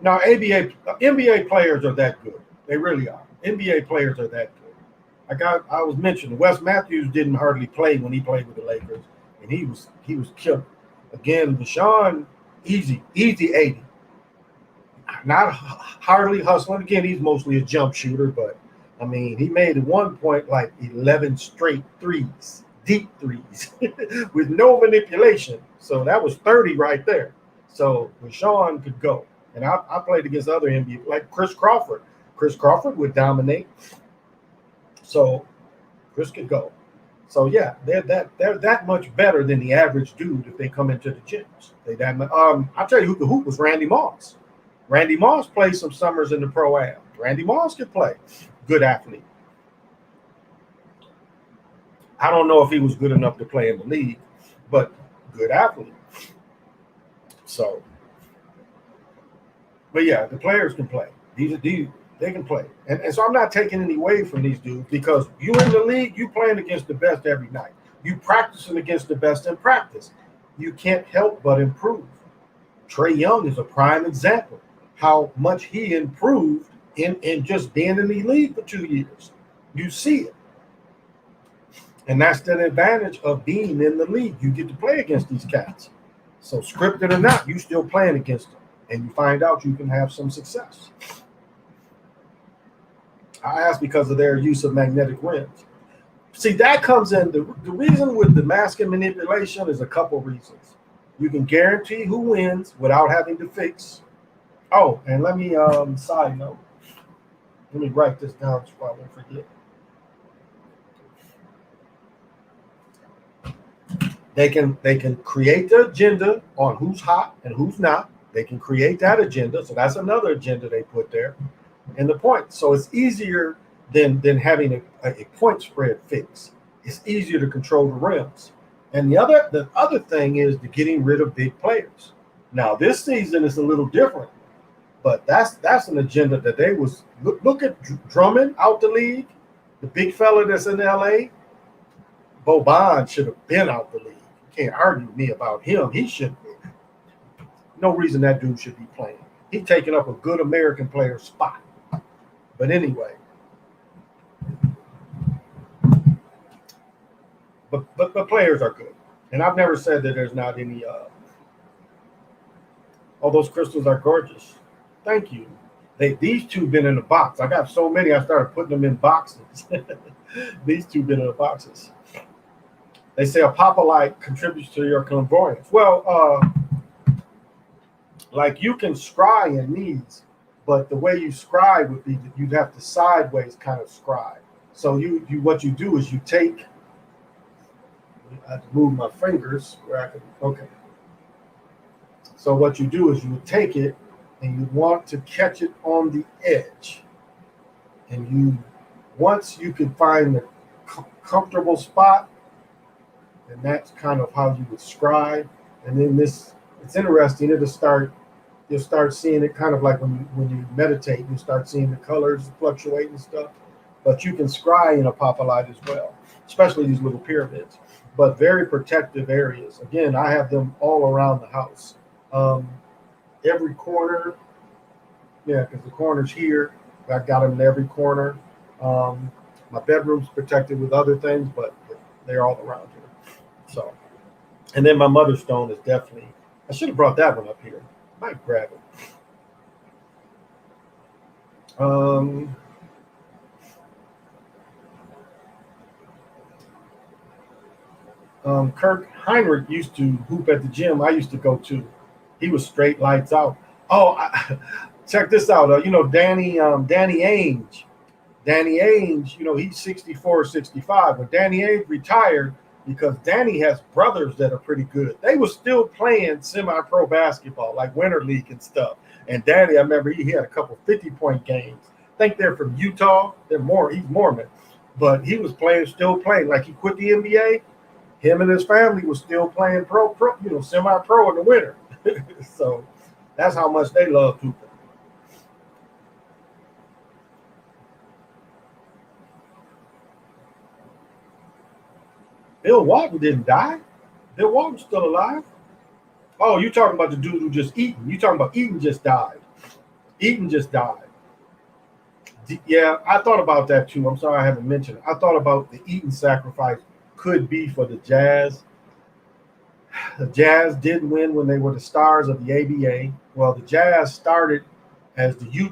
Now, NBA players are that good. They really are. NBA players are that good. I was mentioning Wes Matthews didn't hardly play when he played with the Lakers, and he was killer. Again, Deshaun, easy 80. Not hardly hustling. Again, he's mostly a jump shooter, but I mean, he made at one point like 11 straight threes, deep threes, with no manipulation. So that was 30 right there. So Deshaun could go. And I played against other NBA, like Chris Crawford. Chris Crawford would dominate. So Chris could go. So yeah, they're that much better than the average dude if they come into the gyms. I'll tell you who the hoop was Randy Moss. Randy Moss played some summers in the pro-am. Randy Moss could play. Good athlete. I don't know if he was good enough to play in the league, but good athlete. So, but yeah, the players can play. These they can play. And so I'm not taking any away from these dudes because you in the league, you playing against the best every night. You practicing against the best in practice. You can't help but improve. Trae Young is a prime example. How much he improved in just being in the league for 2 years. You see it. And that's the advantage of being in the league. You get to play against these cats. So scripted or not, you still playing against them. And you find out you can have some success. I ask because of their use of magnetic rims. See, that comes in. The reason with the masking manipulation is a couple reasons. You can guarantee who wins without having to fix. Oh, and let me side note. Let me write this down so I won't forget. They can create the agenda on who's hot and who's not. They can create that agenda. So that's another agenda they put there. And the point. So it's easier than having a point spread fix. It's easier to control the rims. And the other thing is the getting rid of big players. Now this season is a little different, but that's an agenda that they was look at Drummond out the league, the big fella that's in LA. Boban should have been out the league. You can't argue with me about him. He should be. No reason that dude should be playing. He's taking up a good American player spot. But anyway. But players are good. And I've never said that there's not any all those crystals are gorgeous. Thank you. These two been in the box. I got so many I started putting them in boxes. These two been in the boxes. They say a populite contributes to your clairvoyance. Well, like you can scry in these, but the way you scry would be that you'd have to sideways kind of scry. So you what you do is you take. I have to move my fingers where I can. Okay. So what you do is you take it and you want to catch it on the edge, and once you can find the comfortable spot. And that's kind of how you would scribe. And then it's interesting, it'll start you'll start seeing it kind of like when you meditate, you start seeing the colors fluctuate and stuff. But you can scry in a papalite as well, especially these little pyramids. But very protective areas. Again, I have them all around the house. Um, every corner, yeah, because the corners here, I got them in every corner. Um, my bedroom's protected with other things, but they're all around here. So, and then my mother's stone is definitely. I should have brought that one up here. Might grab it. Um, Kirk Heinrich used to hoop at the gym I used to go to. He was straight lights out. Oh, check this out. Danny Ainge. Danny Ainge, he's 64 or 65. When Danny Ainge retired, because Danny has brothers that are pretty good, they were still playing semi-pro basketball, like Winter League and stuff. And Danny, I remember he had a couple 50-point games. I think they're from Utah. He's Mormon. But he was still playing. Like he quit the NBA. Him and his family was still playing pro, semi-pro in the winter. So that's how much they love hooping. Bill Walton didn't die. Bill Walton's still alive. Oh, you talking about the dude who just Eaton? You talking about Eaton just died? Eaton just died. Yeah, I thought about that too. I'm sorry I haven't mentioned it. I thought about the Eaton sacrifice could be for the Jazz. The Jazz did win when they were the stars of the ABA. Well, the Jazz started as the New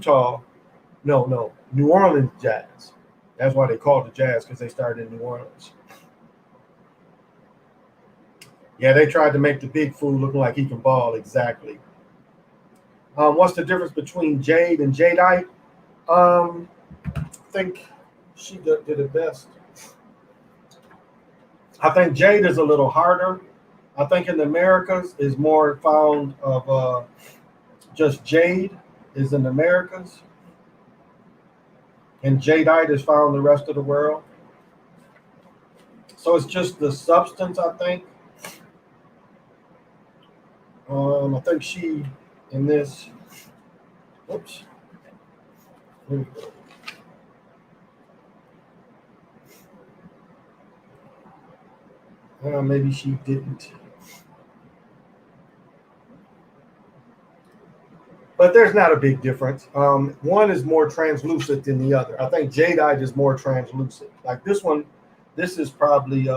Orleans Jazz. That's why they called it the Jazz, because they started in New Orleans. Yeah, they tried to make the big fool look like he can ball. Exactly. What's the difference between jade and jadeite? I think she did it best. I think jade is a little harder. I think in the Americas is more found of just jade is in the Americas, and jadeite is found in the rest of the world. So it's just the substance, I think. I think she in this. Oops. Here we go. Maybe she didn't. But there's not a big difference. One is more translucent than the other. I think jadeite is more translucent. Like this one, this is probably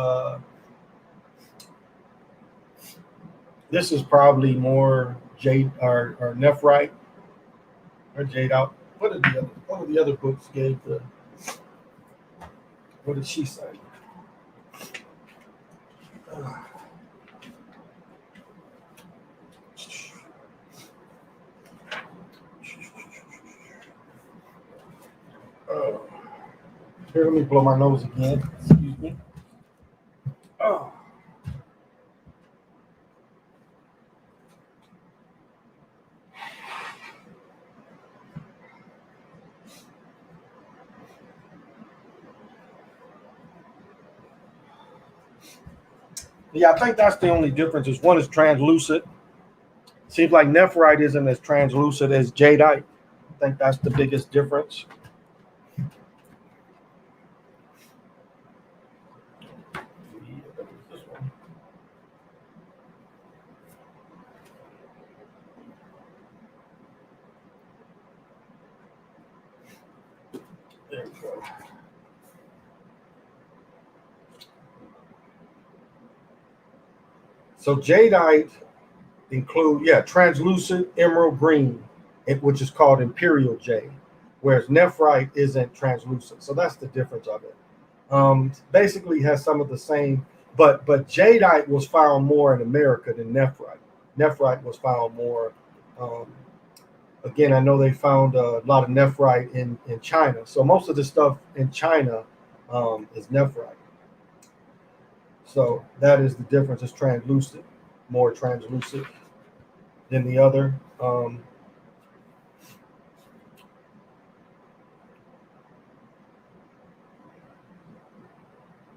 more jade or nephrite or jade out. What did the other one of the other books gave the? What did she say? Uh, Here, let me blow my nose again. Excuse me. Oh. Yeah, I think that's the only difference. Is one is translucent. Seems like nephrite isn't as translucent as jadeite. I think that's the biggest difference. There we go. So jadeite translucent emerald green, which is called imperial jade, whereas nephrite isn't translucent. So that's the difference of it. Basically has some of the same, but jadeite was found more in America than nephrite. Nephrite was found more. Um, Again, I know they found a lot of nephrite in China. So most of the stuff in China is nephrite. So that is the difference. It's translucent, more translucent than the other.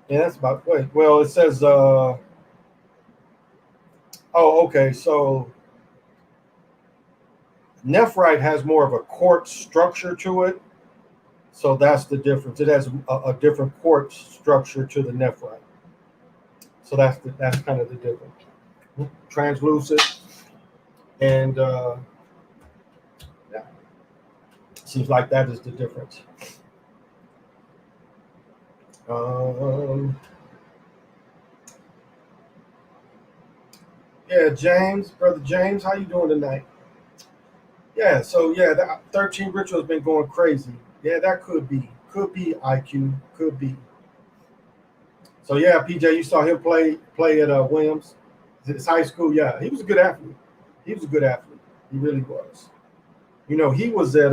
Yeah, that's about wait. Well, it says. Oh, okay. So Nephrite has more of a quartz structure to it, so that's the difference. It has a different quartz structure to the nephrite, so that's kind of the difference. Translucent, and yeah, seems like that is the difference. Um, yeah, James, brother James, how you doing tonight? Yeah, so yeah, that 13 rituals been going crazy. Yeah, that could be IQ, could be. So yeah, PJ, you saw him play at Williams, his high school. Yeah, he was a good athlete. He was a good athlete. He really was. He was at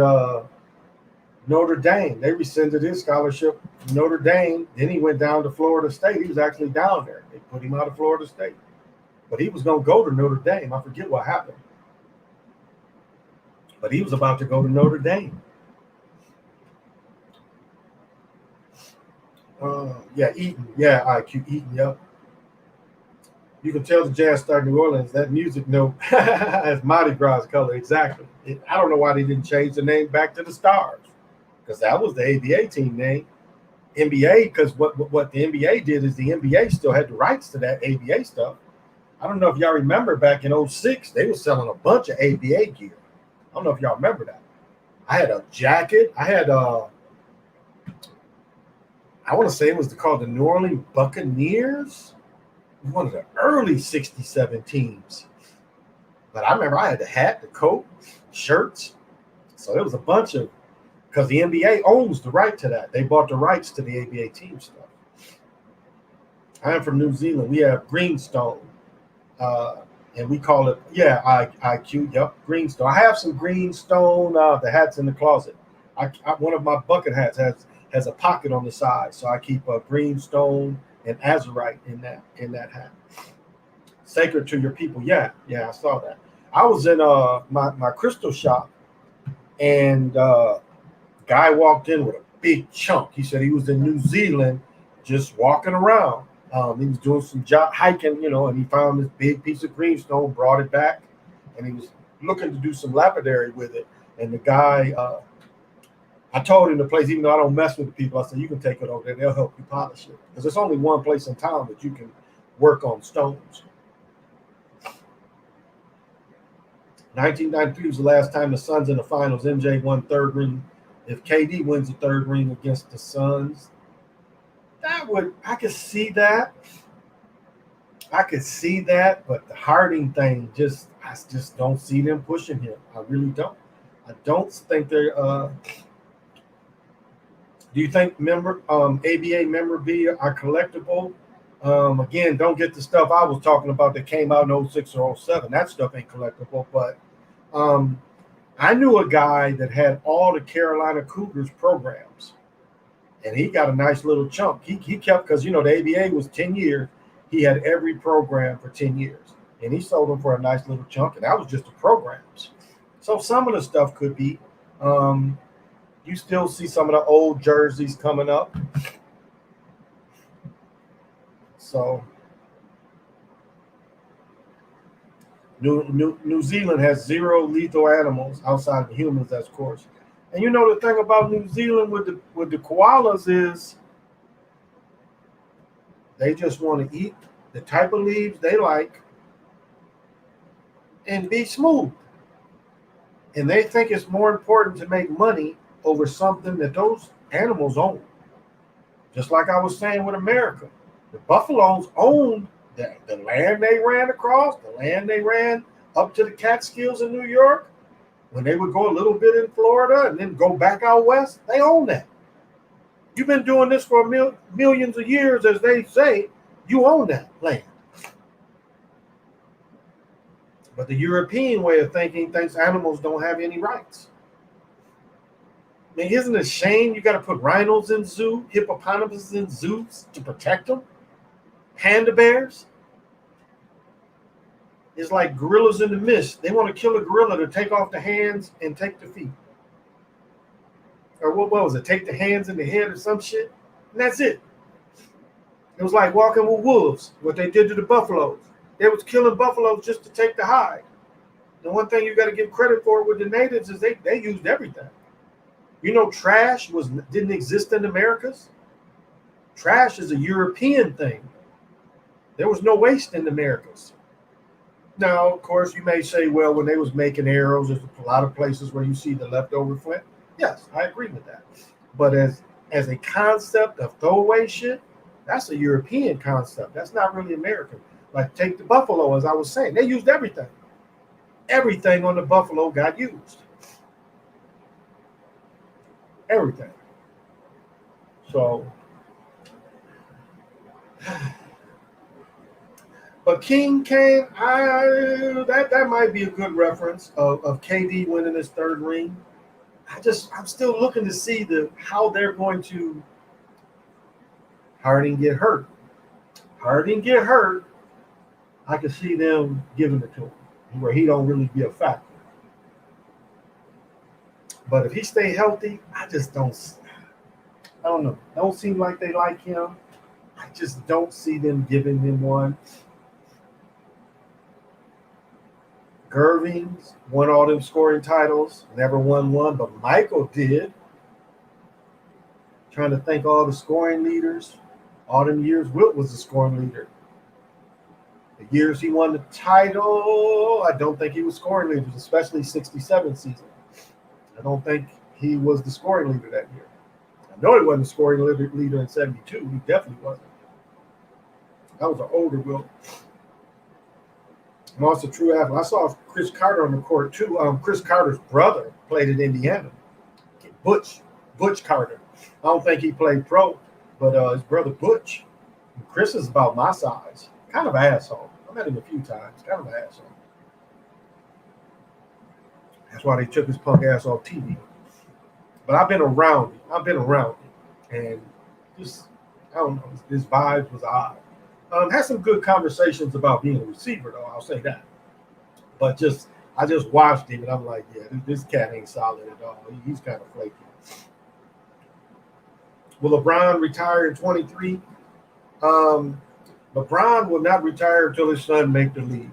Notre Dame. They rescinded his scholarship from Notre Dame. Then he went down to Florida State. He was actually down there. They put him out of Florida State, but he was going to go to Notre Dame. I forget what happened, but he was about to go to Notre Dame. Yeah, Eaton. Yeah, IQ Eaton. Yep. You can tell the Jazz star New Orleans. That music note has Mardi Gras color. Exactly. I don't know why they didn't change the name back to the Stars, because that was the ABA team name. NBA, because what the NBA did is the NBA still had the rights to that ABA stuff. I don't know if y'all remember back in '06, they were selling a bunch of ABA gear. I don't know if y'all remember that. I had a jacket. I had I want to say it was called the New Orleans Buccaneers, one of the early '67 teams. But I remember I had the hat, the coat, shirts. So it was a bunch of, because the NBA owns the right to that. They bought the rights to the ABA team stuff. I am from New Zealand. We have Greenstone, uh, and we call it, yeah, IQ. Yep, Greenstone. I have some Greenstone. The hats in the closet. One of my bucket hats has a pocket on the side, so I keep a Greenstone and Azurite in that hat. Sacred to your people. Yeah, yeah, I saw that. I was in my crystal shop, and guy walked in with a big chunk. He said he was in New Zealand, just walking around. He was doing some hiking, and he found this big piece of greenstone, brought it back, and he was looking to do some lapidary with it. And the guy, I told him the place, even though I don't mess with the people, I said, you can take it over there. They'll help you polish it. Because there's only one place in town that you can work on stones. 1993 was the last time the Suns in the finals. MJ won third ring. If KD wins the third ring against the Suns, I could see that. I could see that, but the Harding thing, I just don't see them pushing him. I really don't. I don't think they're. Do you think ABA memorabilia are collectible? Again, don't get the stuff I was talking about that came out in '06 or '07. That stuff ain't collectible. But I knew a guy that had all the Carolina Cougars programs, and he got a nice little chunk. He kept, because the ABA was 10 years. He had every program for 10 years, and he sold them for a nice little chunk, and that was just the programs. So some of the stuff could be. You still see some of the old jerseys coming up. So New Zealand has zero lethal animals outside of humans, of course. And the thing about New Zealand with the koalas is they just want to eat the type of leaves they like and be smooth. And they think it's more important to make money over something that those animals own. Just like I was saying with America. The buffaloes owned the land they ran across, the land they ran up to the Catskills in New York. When they would go a little bit in Florida and then go back out west, they own that. You've been doing this for millions of years, as they say. You own that land. But the European way of thinking thinks animals don't have any rights. I mean, isn't it a shame you got to put rhinos in zoo, hippopotamuses in zoos to protect them? Panda bears? It's like gorillas in the mist. They want to kill a gorilla to take off the hands and take the feet. Or what was it? Take the hands and the head or some shit? And that's it. It was like walking with wolves, what they did to the buffaloes. They was killing buffaloes just to take the hide. The one thing you got to give credit for with the natives is they used everything. You know, trash didn't exist in the Americas. Trash is a European thing. There was no waste in the Americas. Now, of course, you may say, well, when they was making arrows, there's a lot of places where you see the leftover flint. Yes, I agree with that. But as a concept of throwaway shit, that's a European concept. That's not really American. Like take the buffalo, as I was saying, they used everything. Everything on the buffalo got used. Everything. So, but King Kane, that might be a good reference of KD winning his third ring. I'm still looking to see how they're going to. Harden get hurt. Harden get hurt. I can see them giving it to him, where he don't really be a factor. But if he stay healthy, I just don't. I don't know. Don't seem like they like him. I just don't see them giving him one. Gervings won all them scoring titles. Never won one, but Michael did. Trying to thank all the scoring leaders. All them years, Wilt was the scoring leader. The years he won the title, I don't think he was scoring leader, especially 67 season. I don't think he was the scoring leader that year. I know he wasn't the scoring leader in 72. He definitely wasn't. That was an older Wilt. And also true athlete. I saw Chris Carter on the court too. Chris Carter's brother played at Indiana. Butch Carter. I don't think he played pro, but his brother Butch. Chris is about my size. Kind of an asshole. I met him a few times. Kind of an asshole. That's why they took his punk ass off TV. But I've been around him. And just, I don't know, his vibes was odd. Had some good conversations about being a receiver, though, I'll say that. But I just watched him, and I'm like, yeah, this cat ain't solid at all. He's kind of flaky. Will LeBron retire in 23? LeBron will not retire until his son make the league.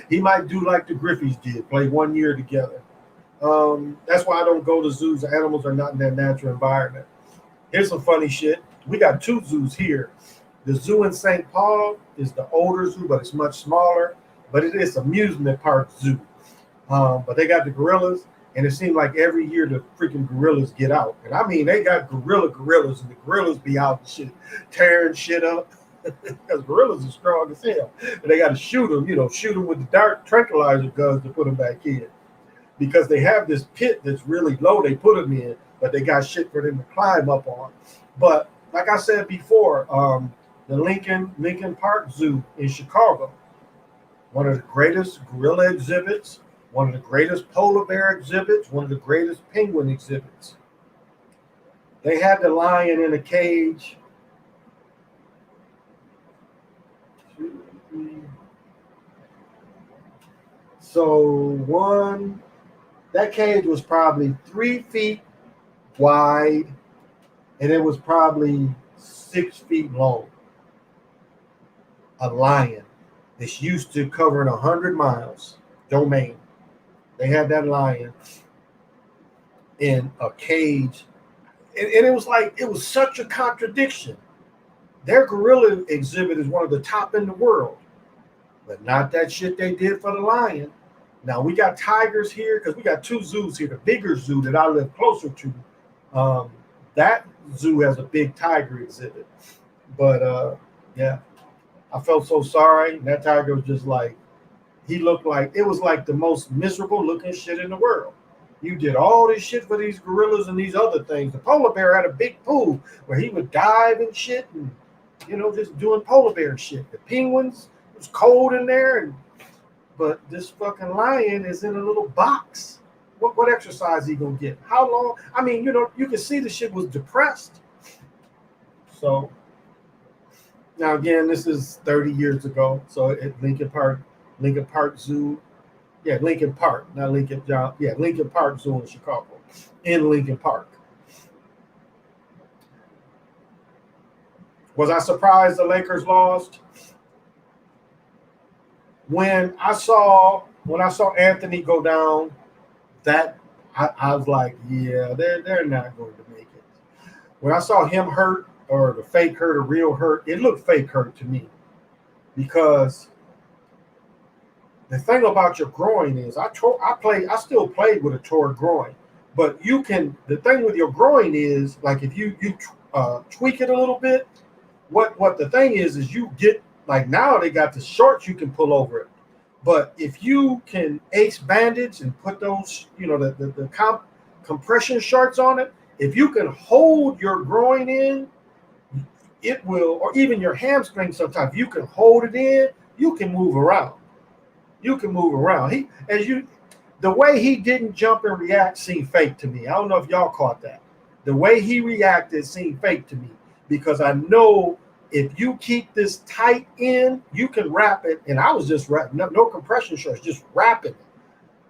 He might do like the Griffeys did, play 1 year together. That's why I don't go to zoos. Animals are not in their natural environment. Here's some funny shit. We got two zoos here. The zoo in St. Paul is the older zoo, but it's much smaller. But it is amusement park zoo. But they got the gorillas, and it seems like every year the freaking gorillas get out. And I mean, they got gorillas, and the gorillas be out and shit, tearing shit up. Because gorillas are strong as hell. And they got to shoot them with the dark tranquilizer guns to put them back in. Because they have this pit that's really low, they put them in, but they got shit for them to climb up on. But like I said before, the Lincoln Park Zoo in Chicago, one of the greatest gorilla exhibits, one of the greatest polar bear exhibits, one of the greatest penguin exhibits. They had the lion in a cage. So that cage was probably 3 feet wide, and it was probably 6 feet long. A lion that's used to covering 100 miles domain. They had that lion in a cage, and it was such a contradiction. Their gorilla exhibit is one of the top in the world, but not that shit they did for the lion. Now we got tigers here because we got two zoos here. The bigger zoo that I live closer to, that zoo has a big tiger exhibit. But yeah, I felt so sorry. That tiger was just like, he looked like, it was like the most miserable looking shit in the world. You did all this shit for these gorillas and these other things. The polar bear had a big pool where he would dive and shit and, just doing polar bear shit. The penguins, it was cold in there. But this fucking lion is in a little box. What exercise he gonna get? How long? I mean, you can see the shit was depressed. So now again, this is 30 years ago. So at Lincoln Park Zoo. Yeah, Lincoln Park, not Lincoln John. Yeah, Lincoln Park Zoo in Chicago. In Lincoln Park. Was I surprised the Lakers lost? When I saw When I saw Anthony go down, that I was like, yeah, they're not going to make it. When I saw him hurt or the fake hurt or real hurt, it looked fake hurt to me because the thing about your groin is I still played with a tore groin, but you can the thing with your groin is like if you tweak it a little bit. What the thing is you get like now they got the shorts you can pull over it. But if you can ace bandage and put those, the compression shorts on it, if you can hold your groin in, it will, or even your hamstring sometimes, you can hold it in, you can move around. You can move around. The way he didn't jump and react seemed fake to me. I don't know if y'all caught that. The way he reacted seemed fake to me because I know if you keep this tight in, you can wrap it. And I was just wrapping, no compression shorts, just wrapping it.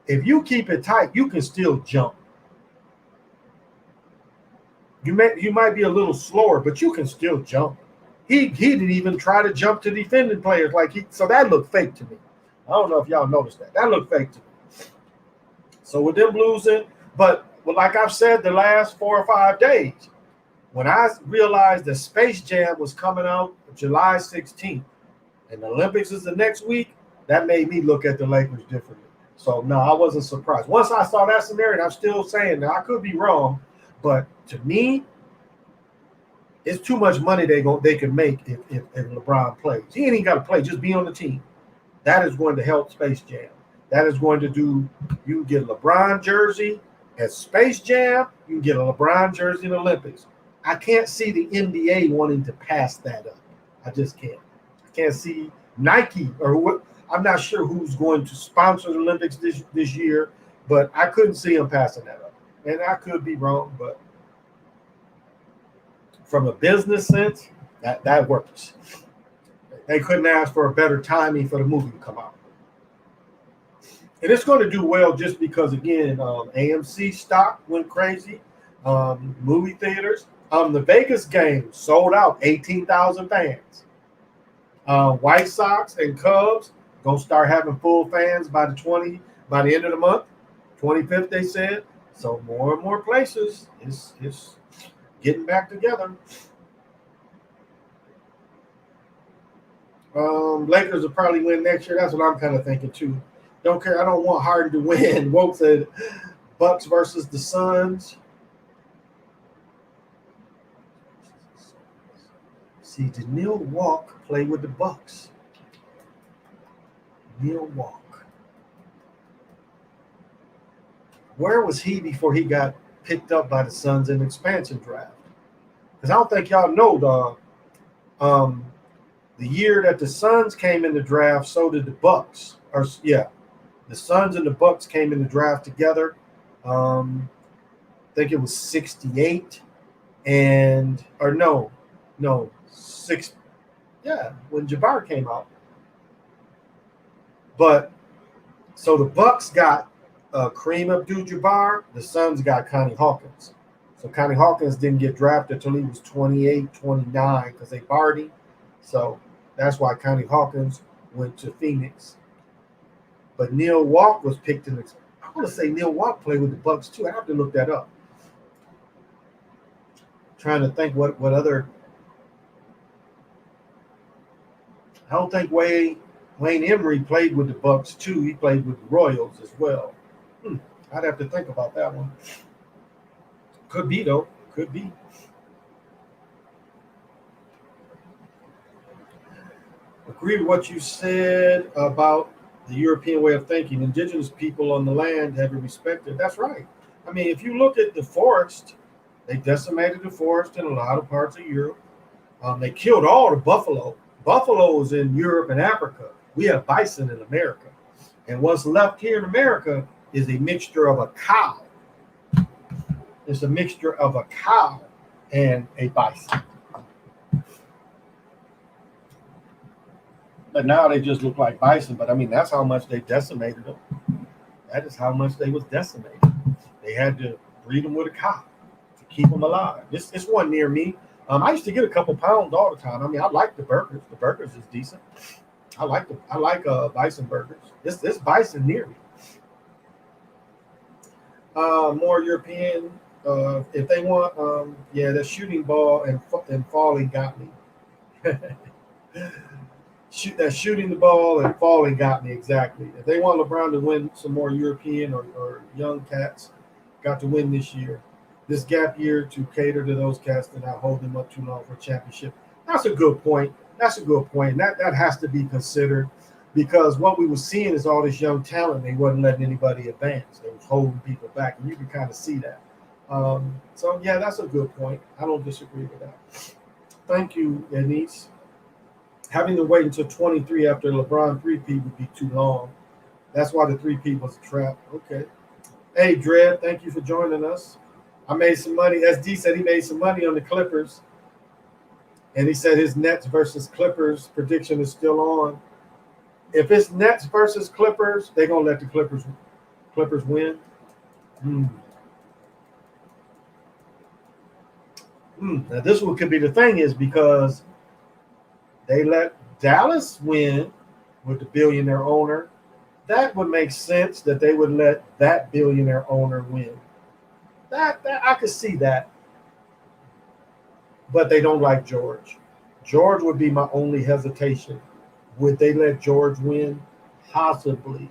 If you keep it tight, you can still jump. You might be a little slower, but you can still jump. He didn't even try to jump to defending players so that looked fake to me. I don't know if y'all noticed that. That looked fake to me. So with them losing, but like I've said the last 4 or 5 days, when I realized that Space Jam was coming out July 16th and the Olympics is the next week, that made me look at the Lakers differently. So no, I wasn't surprised. Once I saw that scenario, and I'm still saying that I could be wrong, but to me, it's too much money they can make if LeBron plays. He ain't even got to play, just be on the team. That is going to help Space Jam. That is going to do, you can get a LeBron jersey at Space Jam, you can get a LeBron jersey in the Olympics. I can't see the NBA wanting to pass that up. I just can't. I can't see Nike or what. I'm not sure who's going to sponsor the Olympics this year, but I couldn't see them passing that up. And I could be wrong, but from a business sense, that works. They couldn't ask for a better timing for the movie to come out. And it's going to do well just because, again, AMC stock went crazy. Movie theaters. The Vegas game sold out, 18,000 fans. White Sox and Cubs going to start having full fans by the end of the month, 25th, they said. So more and more places, it's getting back together. Lakers will probably win next year. That's what I'm kind of thinking too. Don't care. I don't want Harden to win. Woke said Bucks versus the Suns. See, did Neil Walk play with the Bucks? Neil Walk. Where was he before he got picked up by the Suns in the expansion draft? Because I don't think y'all know, dog. The year that the Suns came in the draft, so did the Bucks. The Suns and the Bucks came in the draft together. I think it was 68 when Jabbar came out. But so the Bucks got Kareem Abdul-Jabbar, the Suns got Connie Hawkins. So Connie Hawkins didn't get drafted until he was 28, 29 because they barred him. So that's why Connie Hawkins went to Phoenix. But Neil Walk was picked in. I want to say Neil Walk played with the Bucks too. I have to look that up. Trying to think what other. I don't think Wayne Emery played with the Bucks too. He played with the Royals as well. I'd have to think about that one. Could be though. Could be. Agree with what you said about the European way of thinking. Indigenous people on the land have been respected. That's right. I mean, if you look at the forest, they decimated the forest in a lot of parts of Europe. They killed all the buffalo. Buffaloes in Europe and Africa. We have bison in America. And what's left here in America is a mixture of a cow. It's a mixture of a cow and a bison. But now they just look like bison. But I mean, that's how much they decimated them. That is how much they was decimated. They had to breed them with a cow to keep them alive. This one near me. I used to get a couple pounds all the time. I mean, I like the burgers. The burgers is decent. I like bison burgers. This bison near me. More European. If they want, yeah, the shooting ball and falling got me. That shooting the ball and falling got me exactly. If they want LeBron to win some more European or young cats, got to win this year. This gap year to cater to those cats that not hold them up too long for championship. That's a good point. That's a good point. That has to be considered because what we were seeing is all this young talent. They wasn't letting anybody advance. They was holding people back, and you can kind of see that. So yeah, that's a good point. I don't disagree with that. Thank you, Denise. Having to wait until 23 after LeBron three-peat would be too long. That's why the three-peat was a trap. Okay. Hey, Dred, thank you for joining us. I made some money. SD said he made some money on the Clippers. And he said his Nets versus Clippers prediction is still on. If it's Nets versus Clippers, they're going to let the Clippers win. Now, this one could be the thing is because they let Dallas win with the billionaire owner. That would make sense that they would let that billionaire owner win. That I could see that. But they don't like George. George would be my only hesitation. Would they let George win? Possibly.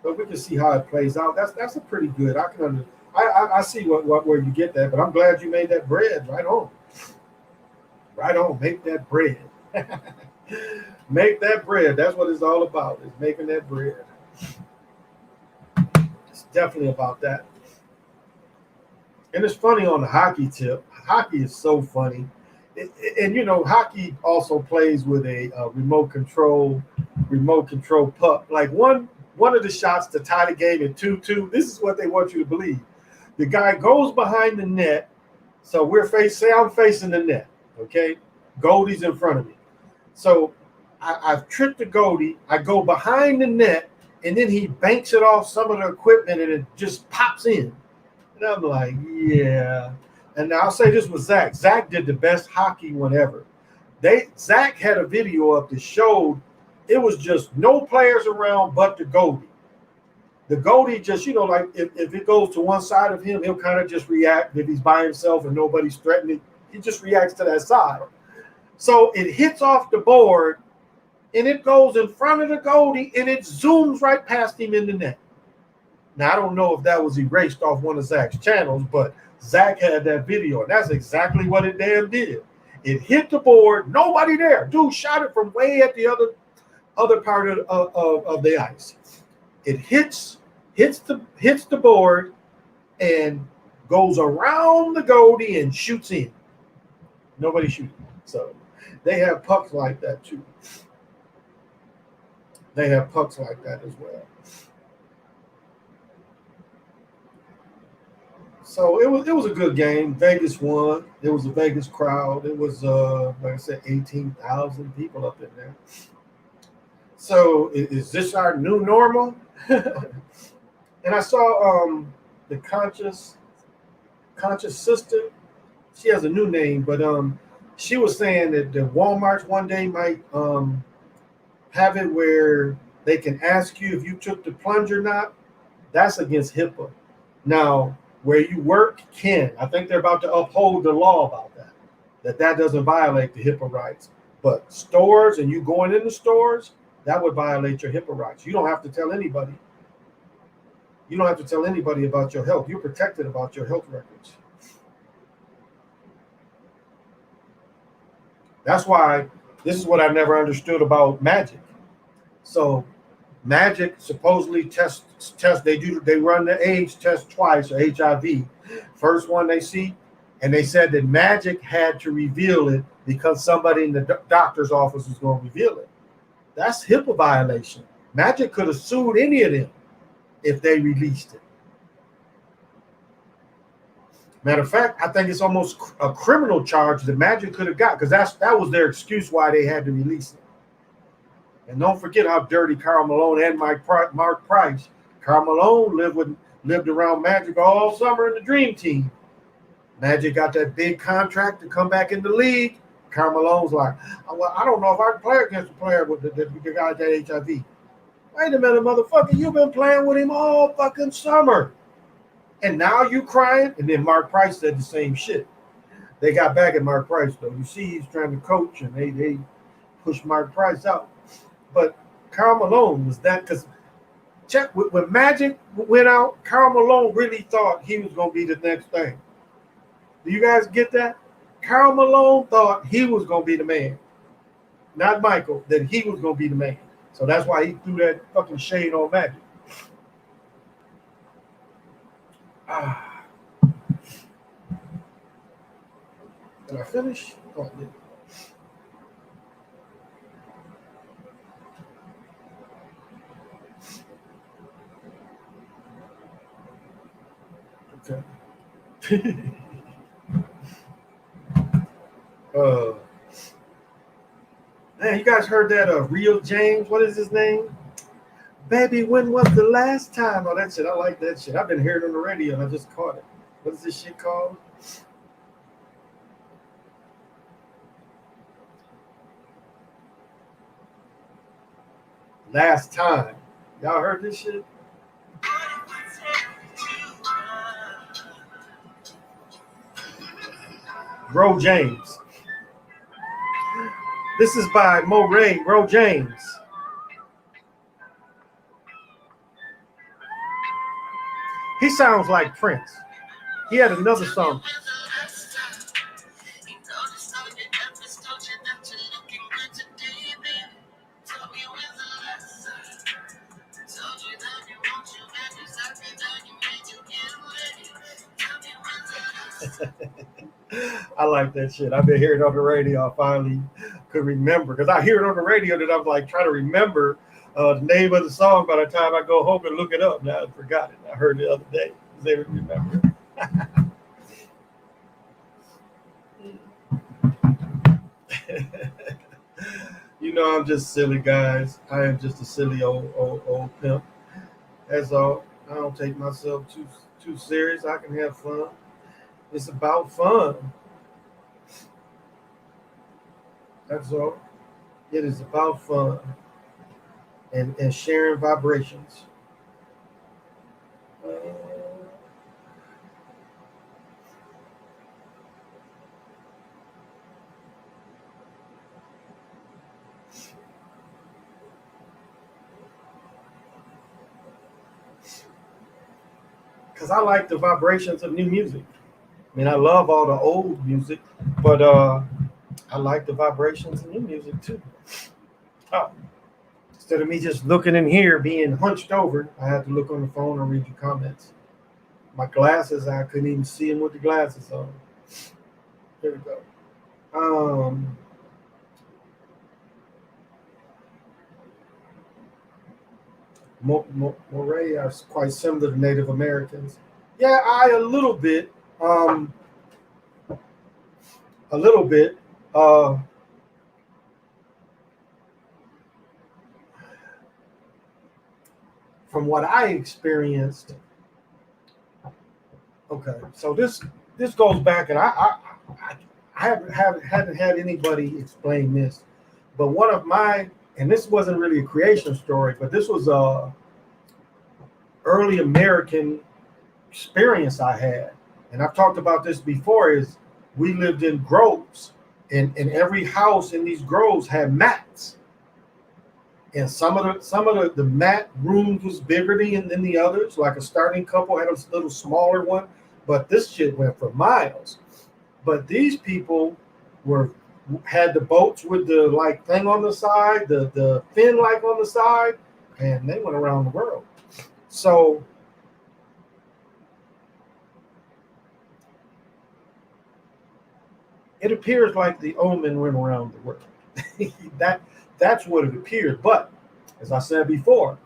But we can see how it plays out. That's a pretty good. I see where you get that, but I'm glad you made that bread. Right on. Right on. Make that bread. Make that bread. That's what it's all about, is making that bread. It's definitely about that. And it's funny on the hockey tip. Hockey is so funny. And you know, hockey also plays with a remote control puck. Like one of the shots to tie the game at 2-2. This is what they want you to believe. The guy goes behind the net. So say I'm facing the net. Okay, Goldie's in front of me. So I've tricked the goalie. I go behind the net, and then he banks it off some of the equipment, and it just pops in. And I'm like, yeah. And now I'll say this with Zach. Zach did the best hockey one ever. Zach had a video up that showed it was just no players around but the goalie. The goalie just, like if it goes to one side of him, he'll kind of just react. If he's by himself and nobody's threatening, he just reacts to that side. So it hits off the board, and it goes in front of the goalie, and it zooms right past him in the net. Now, I don't know if that was erased off one of Zach's channels, but Zach had that video, and that's exactly what it damn did. It hit the board, nobody there. Dude shot it from way at the other part of the ice. It hits the board and goes around the goalie and shoots in. Nobody shooting. So they have pucks like that too. They have pucks like that as well. So it was a good game. Vegas won. It was a Vegas crowd. It was like I said, 18,000 people up in there. So is this our new normal? And I saw the conscious sister. She has a new name, but she was saying that the Walmarts one day might have it where they can ask you if you took the plunge or not. That's against HIPAA. Now, where you work can. I think they're about to uphold the law about that doesn't violate the HIPAA rights. But stores and you going into stores, that would violate your HIPAA rights. You don't have to tell anybody. You don't have to tell anybody about your health. You're protected about your health records. That's why this is what I never understood about Magic. So Magic supposedly test they run the AIDS test twice, or HIV. First one they see, and they said that Magic had to reveal it because somebody in the doctor's office was going to reveal it. That's HIPAA violation. Magic could have sued any of them if they released it. Matter of fact, I think it's almost a criminal charge that Magic could have got, because that was their excuse why they had to release it. And don't forget how dirty Karl Malone and Mark Price. Karl Malone lived around Magic all summer in the Dream Team. Magic got that big contract to come back in the league. Carmelone's like, well, I don't know if I can play against a player with the guy that HIV. Wait a minute, motherfucker, you've been playing with him all fucking summer. And now you crying? And then Mark Price said the same shit. They got back at Mark Price, though. You see, he's trying to coach, and they pushed Mark Price out. But Karl Malone was that, because check when Magic went out, Karl Malone really thought he was going to be the next thing. Do you guys get that? Karl Malone thought he was going to be the man, not Michael, that he was going to be the man. So that's why he threw that fucking shade on Magic. Did I finish? Oh, I did. Okay. Man, you guys heard that Real James? What is his name? Baby, when was the last time? Oh, that shit. I like that shit. I've been hearing it on the radio and I just caught it. What is this shit called? Last time. Y'all heard this shit? Ro James. This is by Ro James. He sounds like Prince. He had another song. I like that shit. I've been hearing it on the radio. I finally could remember, because I hear it on the radio that I'm like trying to remember the name of the song by the time I go home and look it up. Now I forgot it. I heard it the other day. I was able to remember it. You know, I'm just silly, guys. I am just a silly old pimp. That's all. I don't take myself too serious. I can have fun. It's about fun. That's all. It is about fun and sharing vibrations. Because I like the vibrations of new music. I mean, I love all the old music, but I like the vibrations of new music too. Oh. Instead of me just looking in here, being hunched over, I had to look on the phone and read your comments. My glasses, I couldn't even see them with the glasses on. Here we go. Moray are quite similar to Native Americans. Yeah, a little bit. A little bit. From what I experienced. Okay, so this goes back, and I haven't had anybody explain this, but one of my, and this wasn't really a creation story, but this was a early American experience I had, and I've talked about this before. Is we lived in groves, and every house in these groves had mats. And some of the mat rooms was bigger than the others. Like a starting couple had a little smaller one, but this shit went for miles. But these people had the boats with the like thing on the side, the fin like on the side, and they went around the world. So it appears like the omen went around the world. That's what it appeared. But as I said before,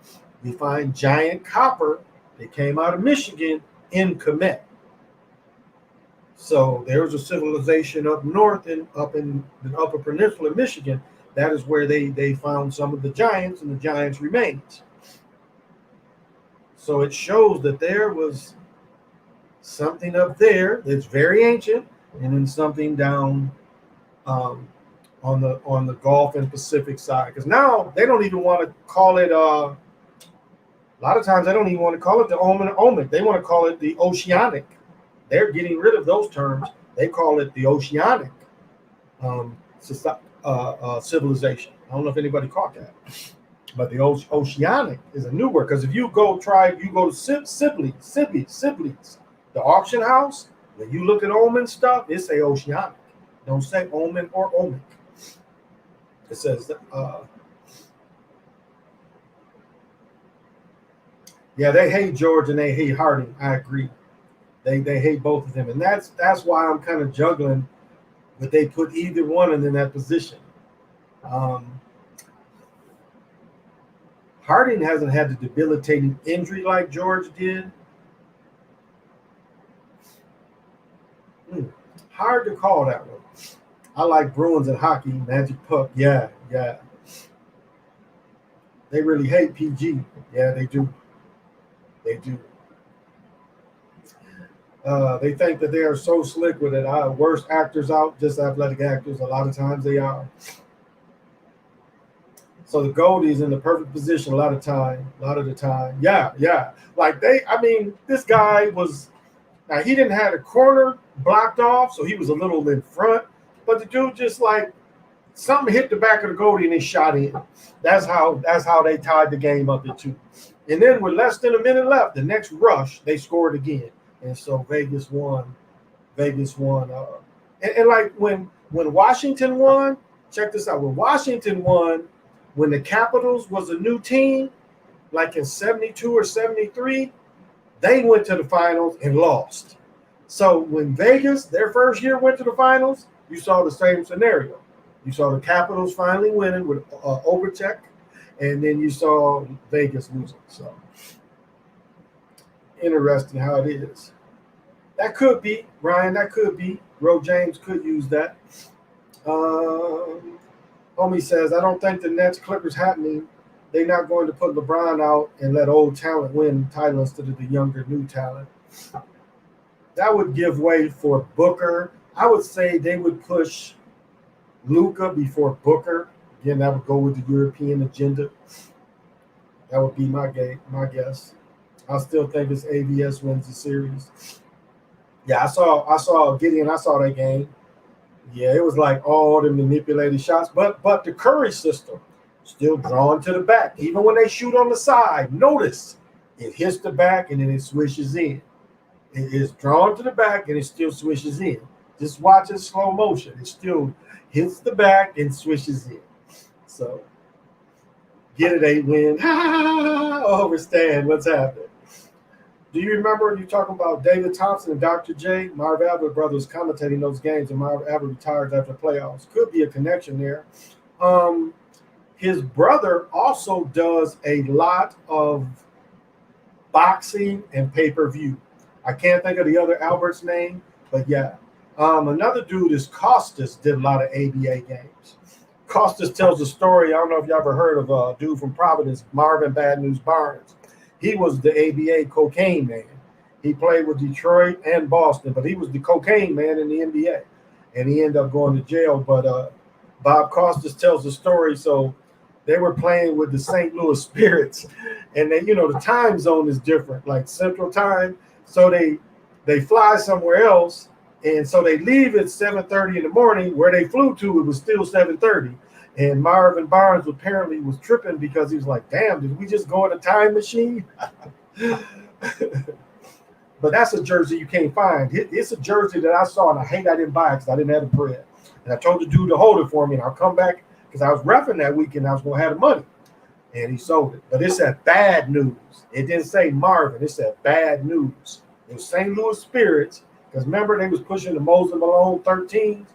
we find giant copper that came out of Michigan in Kemet. So there was a civilization up north and up in the Upper Peninsula of Michigan. That is where they found some of the giants and the giants' remains. So it shows that there was something up there that's very ancient, and then something down on the Gulf and Pacific side, because now they don't even want to call it. A lot of times they don't even want to call it the Omic. They want to call it the Oceanic. They're getting rid of those terms. They call it the Oceanic um, civilization. I don't know if anybody caught that, but the Oceanic is a new word, because if you go to Sibley's, the auction house. When you look at Omen stuff, it say Oceanic. Don't say Omen or Omic. It says, yeah, they hate George and they hate Harding. I agree. They hate both of them, and that's why I'm kind of juggling. But they put either one in that position. Harding hasn't had the debilitating injury like George did. Hard to call that one. I like Bruins and hockey, Magic Puck. Yeah. They really hate PG. Yeah, they do. They do. They think that they are so slick with it. Worst actors out, just athletic actors. A lot of times they are. So the Goldies in the perfect position a lot of the time. Yeah. Like this guy was. Now, he didn't have a corner blocked off, so he was a little in front. But the dude just like something hit the back of the goalie and he shot in. That's how they tied the game up at 2. And then with less than a minute left, the next rush, they scored again. And so Vegas won. And like when Washington won, check this out. When Washington won, when the Capitals was a new team, like in 72 or 73, they went to the finals and lost. So when Vegas, their first year, went to the finals, you saw the same scenario. You saw the Capitals finally winning with Overcheck, and then you saw Vegas losing. So interesting how it is. That could be, Ryan, that could be. Ro James could use that. Homie says, I don't think the Nets Clippers happening. They're not going to put LeBron out and let old talent win title instead of the younger new talent. That would give way for Booker. I would say they would push Luka before Booker. Again, that would go with the European agenda. That would be my guess. I still think it's AVS wins the series. Yeah, I saw Gideon. I saw that game. Yeah, it was like all the manipulated shots, but the Curry system still drawn to the back. Even when they shoot on the side, notice it hits the back and then it swishes in. It is drawn to the back and it still swishes in. Just watch it slow motion. It still hits the back and swishes in. So get it, 8 win. Overstand what's happening. Do you remember you talking about David Thompson and Dr. J? Marv Albert brothers commentating those games, and Marv Albert retired after playoffs. Could be a connection there. His brother also does a lot of boxing and pay-per-view. I can't think of the other Albert's name, but yeah. Another dude is Costas, did a lot of ABA games. Costas tells a story. I don't know if you ever heard of a dude from Providence, Marvin Bad News Barnes. He was the ABA cocaine man. He played with Detroit and Boston, but he was the cocaine man in the NBA. And he ended up going to jail. But Bob Costas tells the story. So they were playing with the St. Louis Spirits. And then, the time zone is different, like Central Time. So they fly somewhere else. And so they leave at 7:30 in the morning. Where they flew to, it was still 7:30. And Marvin Barnes apparently was tripping because he was like, damn, did we just go in a time machine? But that's a jersey you can't find. It's a jersey that I saw, and I hate I didn't buy it because I didn't have the bread. And I told the dude to hold it for me, and I'll come back because I was reffing that weekend. I was going to have the money. And he sold it. But it said Bad News. It didn't say Marvin. It said Bad News. It was St. Louis Spirits, because remember, they was pushing the Moses Malone 13s,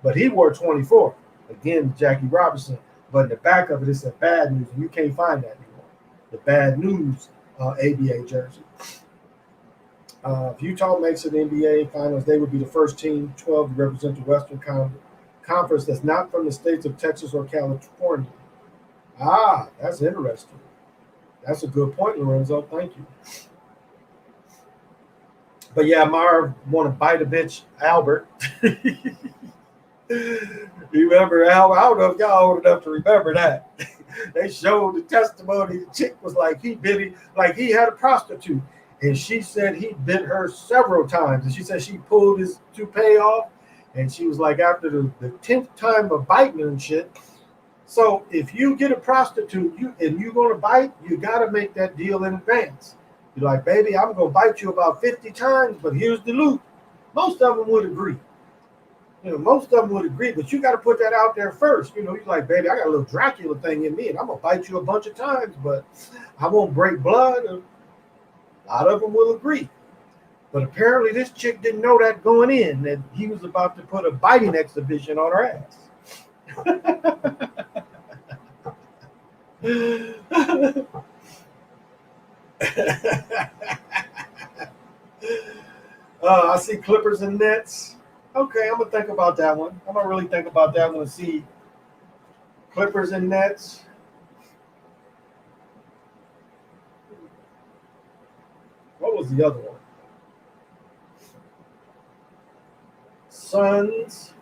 but he wore 24. Again, Jackie Robinson. But in the back of it said Bad News, and you can't find that anymore. The Bad News ABA jersey. If Utah makes it NBA Finals, they would be the first team 12 to represent the Western Conference that's not from the states of Texas or California. That's interesting. That's a good point, Lorenzo. Thank you. But yeah, Marv want to bite a bitch, Albert. Remember, Al? I don't know if y'all old enough to remember that. They showed the testimony. The chick was like, he bit it, like he had a prostitute. And she said he bit her several times. And she said she pulled his toupee off. And she was like, after the 10th time of biting her and shit. So if you get a prostitute and you're going to bite, you got to make that deal in advance. You're like, baby, I'm going to bite you about 50 times, but here's the loop. Most of them would agree. Most of them would agree, but you got to put that out there first. You're like, baby, I got a little Dracula thing in me, and I'm going to bite you a bunch of times, but I won't break blood. And a lot of them will agree. But apparently this chick didn't know that going in, that he was about to put a biting exhibition on her ass. I see Clippers and Nets. Okay, I'm gonna think about that one. I'm gonna really think about that one and see Clippers and Nets. What was the other one? Suns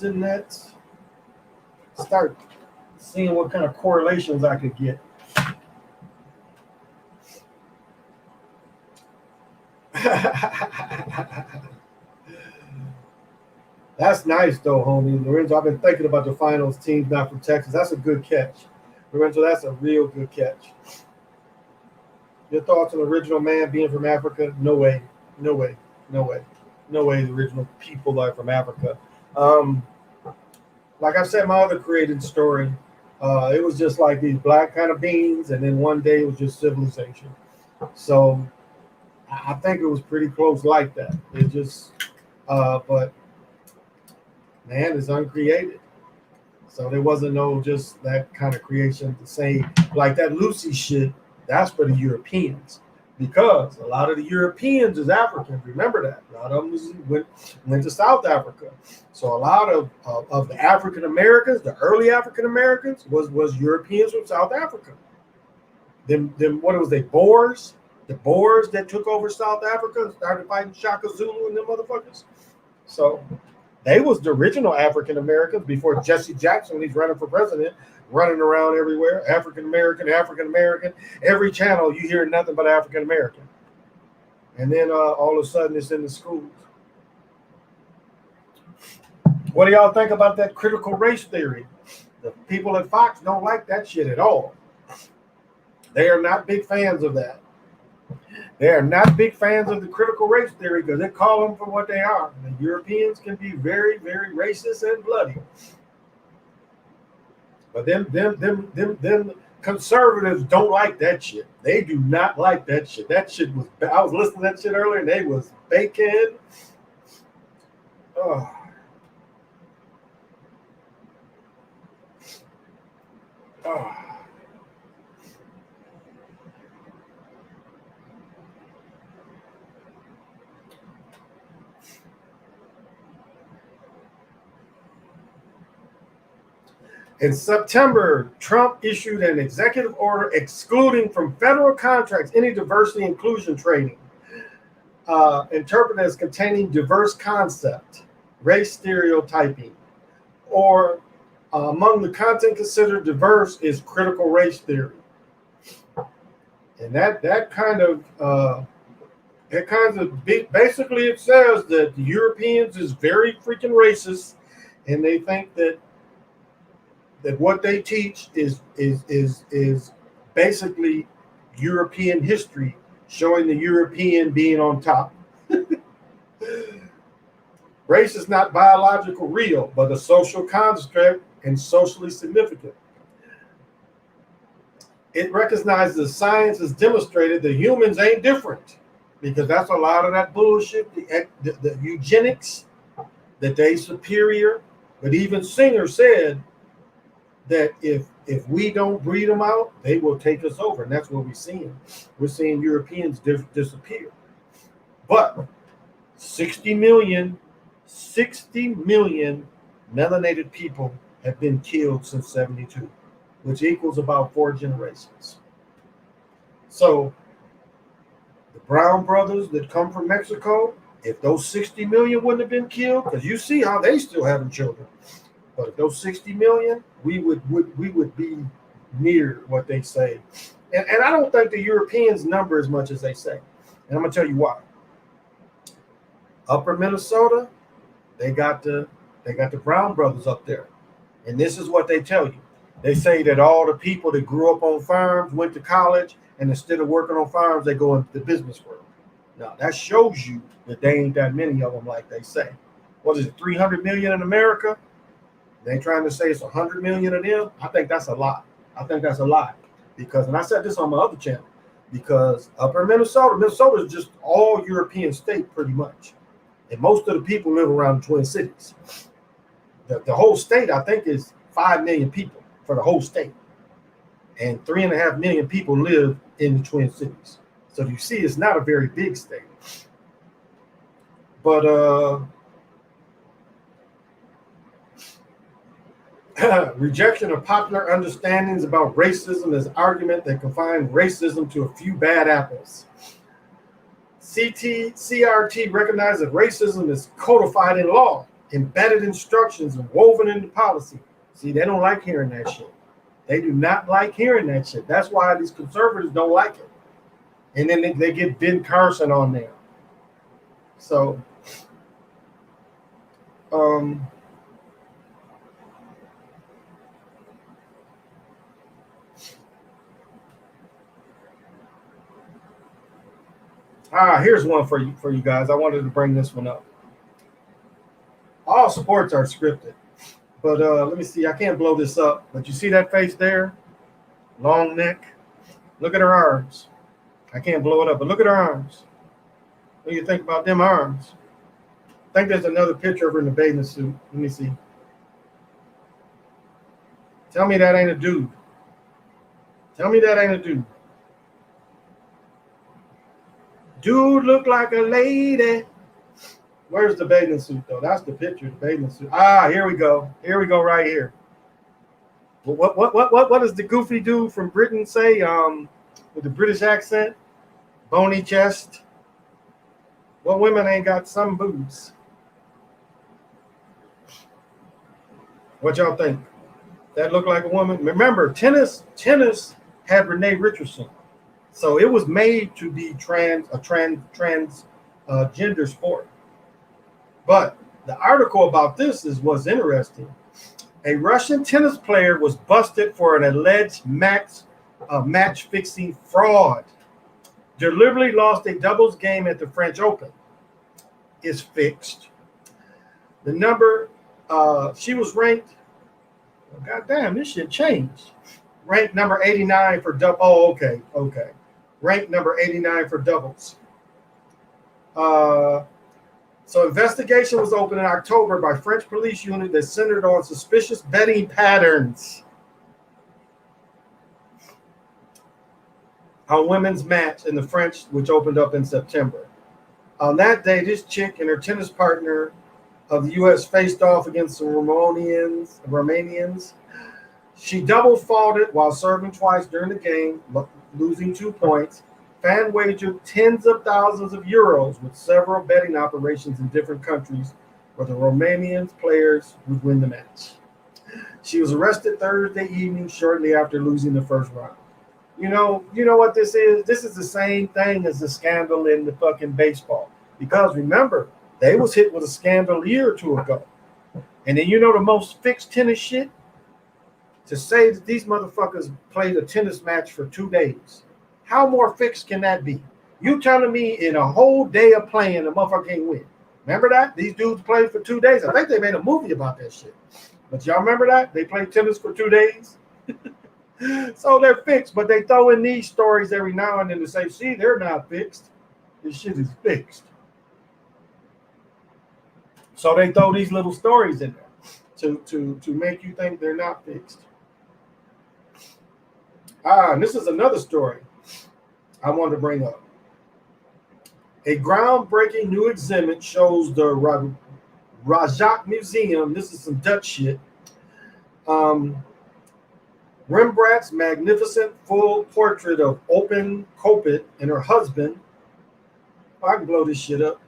and Nets. Start seeing what kind of correlations I could get. That's nice though, homie. Lorenzo, I've been thinking about the finals teams not from Texas. That's a good catch. Lorenzo, that's a real good catch. Your thoughts on original man being from Africa? No way. No way. No way. No way the original people are from Africa. Like I said, my other created story, it was just like these black kind of beings, and then one day it was just civilization. So I think it was pretty close like that. It just, but man is uncreated. So there wasn't no just that kind of creation to say, like that Lucy shit, that's for the Europeans. Because a lot of the Europeans is Africans. Remember that. A lot of them went to South Africa. So a lot of the African Americans, the early African Americans, was Europeans from South Africa. Then what was they? Boers? The Boers that took over South Africa and started fighting Shaka Zulu and them motherfuckers. So they was the original African Americans before Jesse Jackson, when he's running for president, running around everywhere. African American. Every channel you hear nothing but African American. And then all of a sudden it's in the schools. What do y'all think about that critical race theory? The people at Fox don't like that shit at all. They are not big fans of that. They are not big fans of the critical race theory because they call them for what they are. The Europeans can be very, very racist and bloody. But them conservatives don't like that shit. They do not like that shit. That shit was, I was listening to that shit earlier and they was bacon. Oh. Oh. In September, Trump issued an executive order excluding from federal contracts any diversity inclusion training, interpreted as containing diverse concept, race stereotyping, or among the content considered diverse is critical race theory. And that kind of basically it says that the Europeans is very freaking racist, and they think that what they teach is basically European history, showing the European being on top. Race is not biological real, but a social construct and socially significant. It recognizes science has demonstrated that humans ain't different, because that's a lot of that bullshit, the eugenics, that they superior. But even Singer said that if we don't breed them out, they will take us over. And that's what we're seeing. We're seeing Europeans disappear. But 60 million melanated people have been killed since 72, which equals about 4 generations. So the brown brothers that come from Mexico, If those 60 million wouldn't have been killed, because you see how they still having children, but if those 60 million, we would be near what they say. And I don't think the Europeans number as much as they say. And I'm gonna tell you why. Upper Minnesota, they got the Brown brothers up there. And this is what they tell you. They say that all the people that grew up on farms went to college, and instead of working on farms, they go into the business world. Now that shows you that they ain't that many of them like they say. What is it, 300 million in America? They trying to say it's 100 million of them. I think that's a lot. I think that's a lot because, and I said this on my other channel, because Upper Minnesota is just all European state pretty much, and most of the people live around the Twin Cities. The whole state, I think, is 5 million people for the whole state, and 3.5 million people live in the Twin Cities. So you see, it's not a very big state. But rejection of popular understandings about racism is argument that confine racism to a few bad apples. CRT recognizes that racism is codified in law, embedded instructions, and woven into policy. See, they don't like hearing that shit. They do not like hearing that shit. That's why these conservatives don't like it. And then they get Ben Carson on there. So, here's one for you guys. I wanted to bring this one up. All sports are scripted, but let me see. I can't blow this up, but you see that face there? Long neck. Look at her arms. I can't blow it up, but look at her arms. What do you think about them arms? I think there's another picture of her in the bathing suit. Let me see. Tell me that ain't a dude. Tell me that ain't a dude. Dude look like a lady. Where's the bathing suit though? That's the picture, the bathing suit. Here we go. Here we go right here. What does the goofy dude from Britain say? With the British accent? Bony chest. What women ain't got some boobs? What y'all think? That look like a woman? Remember, tennis had Renee Richardson. So it was made to be transgender sport. But the article about this was interesting. A Russian tennis player was busted for an alleged match fixing fraud. Deliberately lost a doubles game at the French Open. Is fixed. The number, she was ranked, God damn, this shit changed. Ranked number 89 for double. Oh, okay. Ranked number 89 for doubles. So investigation was opened in October by French police unit that centered on suspicious betting patterns on women's match in the French, which opened up in September. On that day, this chick and her tennis partner of the U.S. faced off against the Romanians. She double faulted while serving twice during the game, losing 2 points. Fan wagered tens of thousands of euros with several betting operations in different countries where the Romanian players would win the match. She was arrested Thursday evening shortly after losing the first round. You know what this is? This is the same thing as the scandal in the fucking baseball. Because remember, they was hit with a scandal a year or two ago. And then the most fixed tennis shit? To say that these motherfuckers played a tennis match for 2 days. How more fixed can that be? You telling me in a whole day of playing, the motherfucker can't win. Remember that? These dudes played for 2 days. I think they made a movie about that shit. But y'all remember that? They played tennis for 2 days? So they're fixed, but they throw in these stories every now and then to say, see, they're not fixed. This shit is fixed. So they throw these little stories in there to make you think they're not fixed. And this is another story I wanted to bring up. A groundbreaking new exhibit shows the Rajak Museum. This is some Dutch shit. Rembrandt's magnificent full portrait of Open Copit and her husband. I can blow this shit up.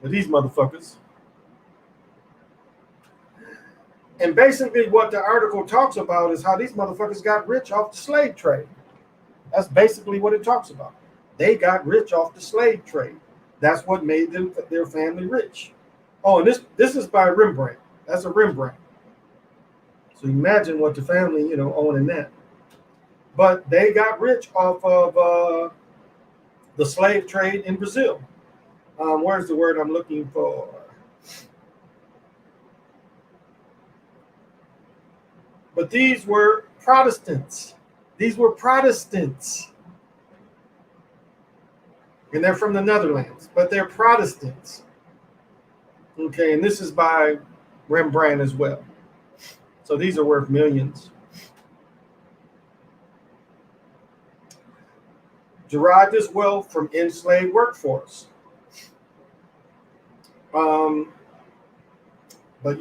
with these motherfuckers. And basically, what the article talks about is how these motherfuckers got rich off the slave trade. That's basically what it talks about. They got rich off the slave trade. That's what made them their family rich. Oh, and this is by Rembrandt. That's a Rembrandt. So imagine what the family, owning that. But they got rich off of the slave trade in Brazil. Where's the word I'm looking for? But these were Protestants. These were Protestants. And they're from the Netherlands, but they're Protestants. Okay, and this is by Rembrandt as well. So these are worth millions. Derived as well from enslaved workforce. But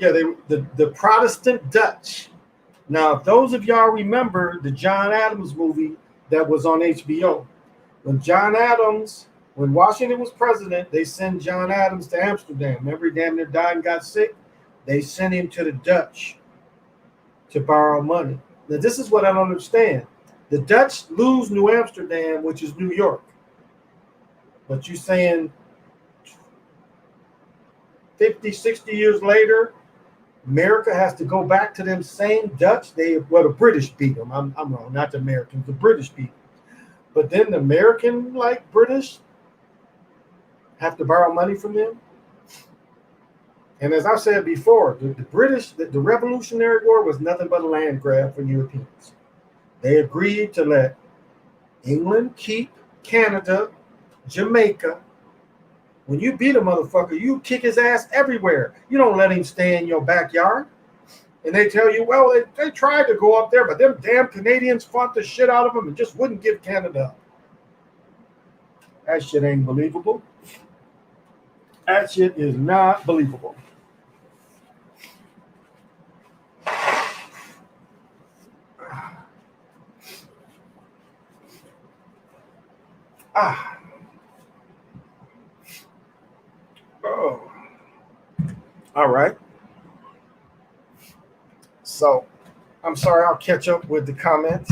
yeah, the Protestant Dutch. Now, if those of y'all remember the John Adams movie that was on HBO, when Washington was president, they sent John Adams to Amsterdam. Remember, he damn near died and got sick? They sent him to the Dutch to borrow money. Now, this is what I don't understand. The Dutch lose New Amsterdam, which is New York. But you're saying 50, 60 years later, America has to go back to them same Dutch. The British beat them. I'm wrong, not the Americans. The British beat them. But then the American, British, have to borrow money from them. And as I said before, the British, the Revolutionary War was nothing but a land grab for Europeans. They agreed to let England keep Canada, Jamaica. When you beat a motherfucker, you kick his ass everywhere. You don't let him stay in your backyard. And they tell you, well, they tried to go up there, but them damn Canadians fought the shit out of them and just wouldn't give Canada up. That shit ain't believable. That shit is not believable. Oh. All right. So, I'm sorry, I'll catch up with the comments.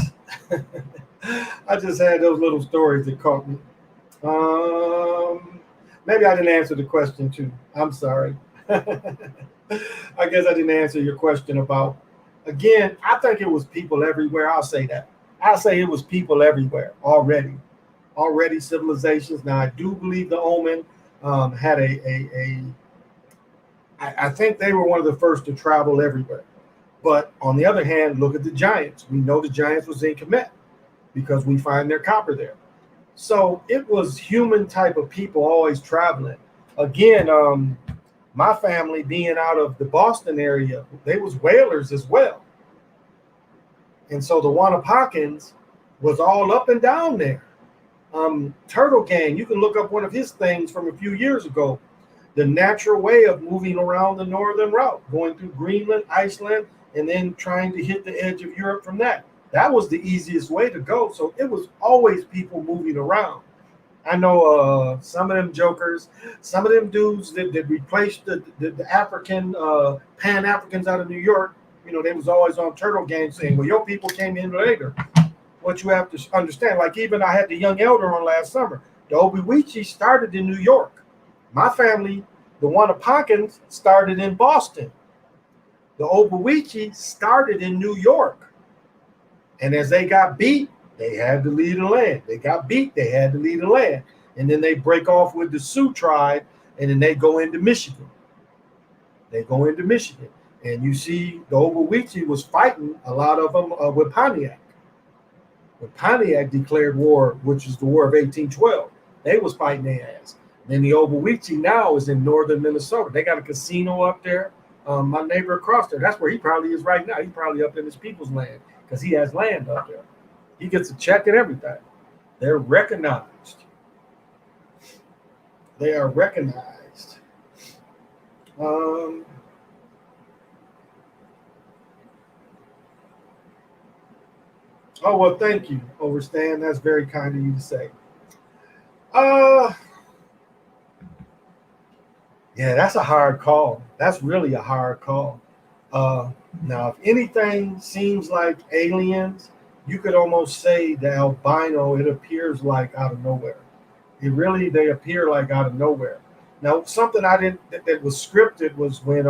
I just had those little stories that caught me. Maybe I didn't answer the question too. I'm sorry. I guess I didn't answer your question about, again, I think it was people everywhere. I'll say that. I'll say it was people everywhere already civilizations. Now, I do believe the Omen had I think they were one of the first to travel everywhere. But on the other hand, look at the giants. We know the giants was in Kemet because we find their copper there. So it was human type of people always traveling. Again, my family being out of the Boston area, they was whalers as well. And so the Wanapakins was all up and down there. Turtle Gang, you can look up one of his things from a few years ago. The natural way of moving around the northern route, going through Greenland, Iceland, and then trying to hit the edge of Europe from that. That was the easiest way to go. So it was always people moving around. I know some of them jokers, some of them dudes that replaced the African Pan-Africans out of New York. They was always on Turtle Gang saying, well, your people came in later. What you have to understand, like even I had the young elder on last summer. The Obiwichi started in New York. My family, the Wanapakins, started in Boston. The Obiwichi started in New York. And as they got beat, they had to leave the land. They got beat, they had to leave the land. And then they break off with the Sioux tribe, and then they go into Michigan. And you see the Obiwichi was fighting a lot of them with Pontiac. When Pontiac declared war, which is the War of 1812, they was fighting their ass. Then the Obiwichi now is in northern Minnesota. They got a casino up there. My neighbor across there, that's where he probably is right now. He's probably up in his people's land because he has land up there. He gets a check and everything. They're recognized. They are recognized. Oh, well, thank you, Overstand. That's very kind of you to say. Yeah, that's a hard call. That's really a hard call. Uh, Now, if anything seems like aliens, you could almost say the albino. It appears like out of nowhere. They appear like out of nowhere. Now, something I didn't that was scripted was when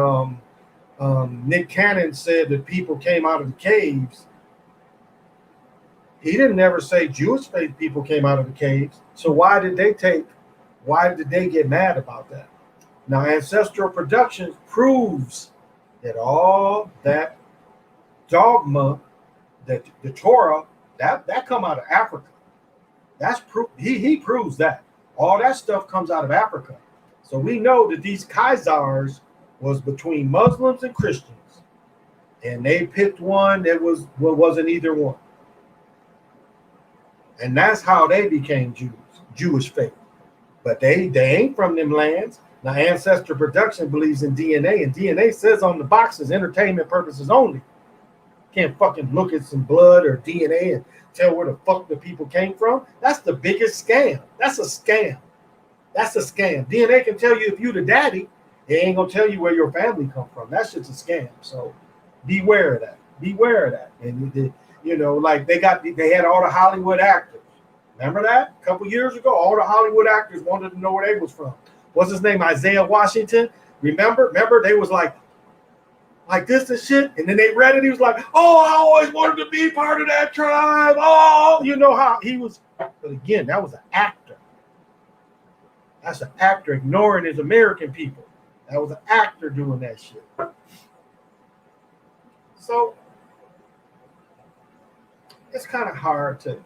Nick Cannon said that people came out of the caves. He didn't ever say Jewish faith people came out of the caves. So why did they get mad about that? Now, Ancestral Productions proves that all that dogma, that the Torah, that come out of Africa. That's proof. He proves that all that stuff comes out of Africa. So we know that these Khazars was between Muslims and Christians, and they picked one that wasn't either one, and that's how they became Jews, Jewish faith. But they ain't from them lands. Now, Ancestral Production believes in DNA, and DNA says on the boxes entertainment purposes only. Can't fucking look at some blood or DNA and tell where the fuck the people came from. That's the biggest scam. That's a scam. That's a scam. DNA can tell you if you the daddy. It ain't gonna tell you where your family come from. That shit's a scam. So beware of that. Beware of that. And like they had all the Hollywood actors. Remember that a couple years ago? All the Hollywood actors wanted to know where they was from. What's his name? Isaiah Washington. Remember? They was like this and shit. And then they read it. He was like, oh, I always wanted to be part of that tribe. Oh, you know how he was. But again, that was an actor. That's an actor ignoring his American people. That was an actor doing that shit. So it's kind of hard to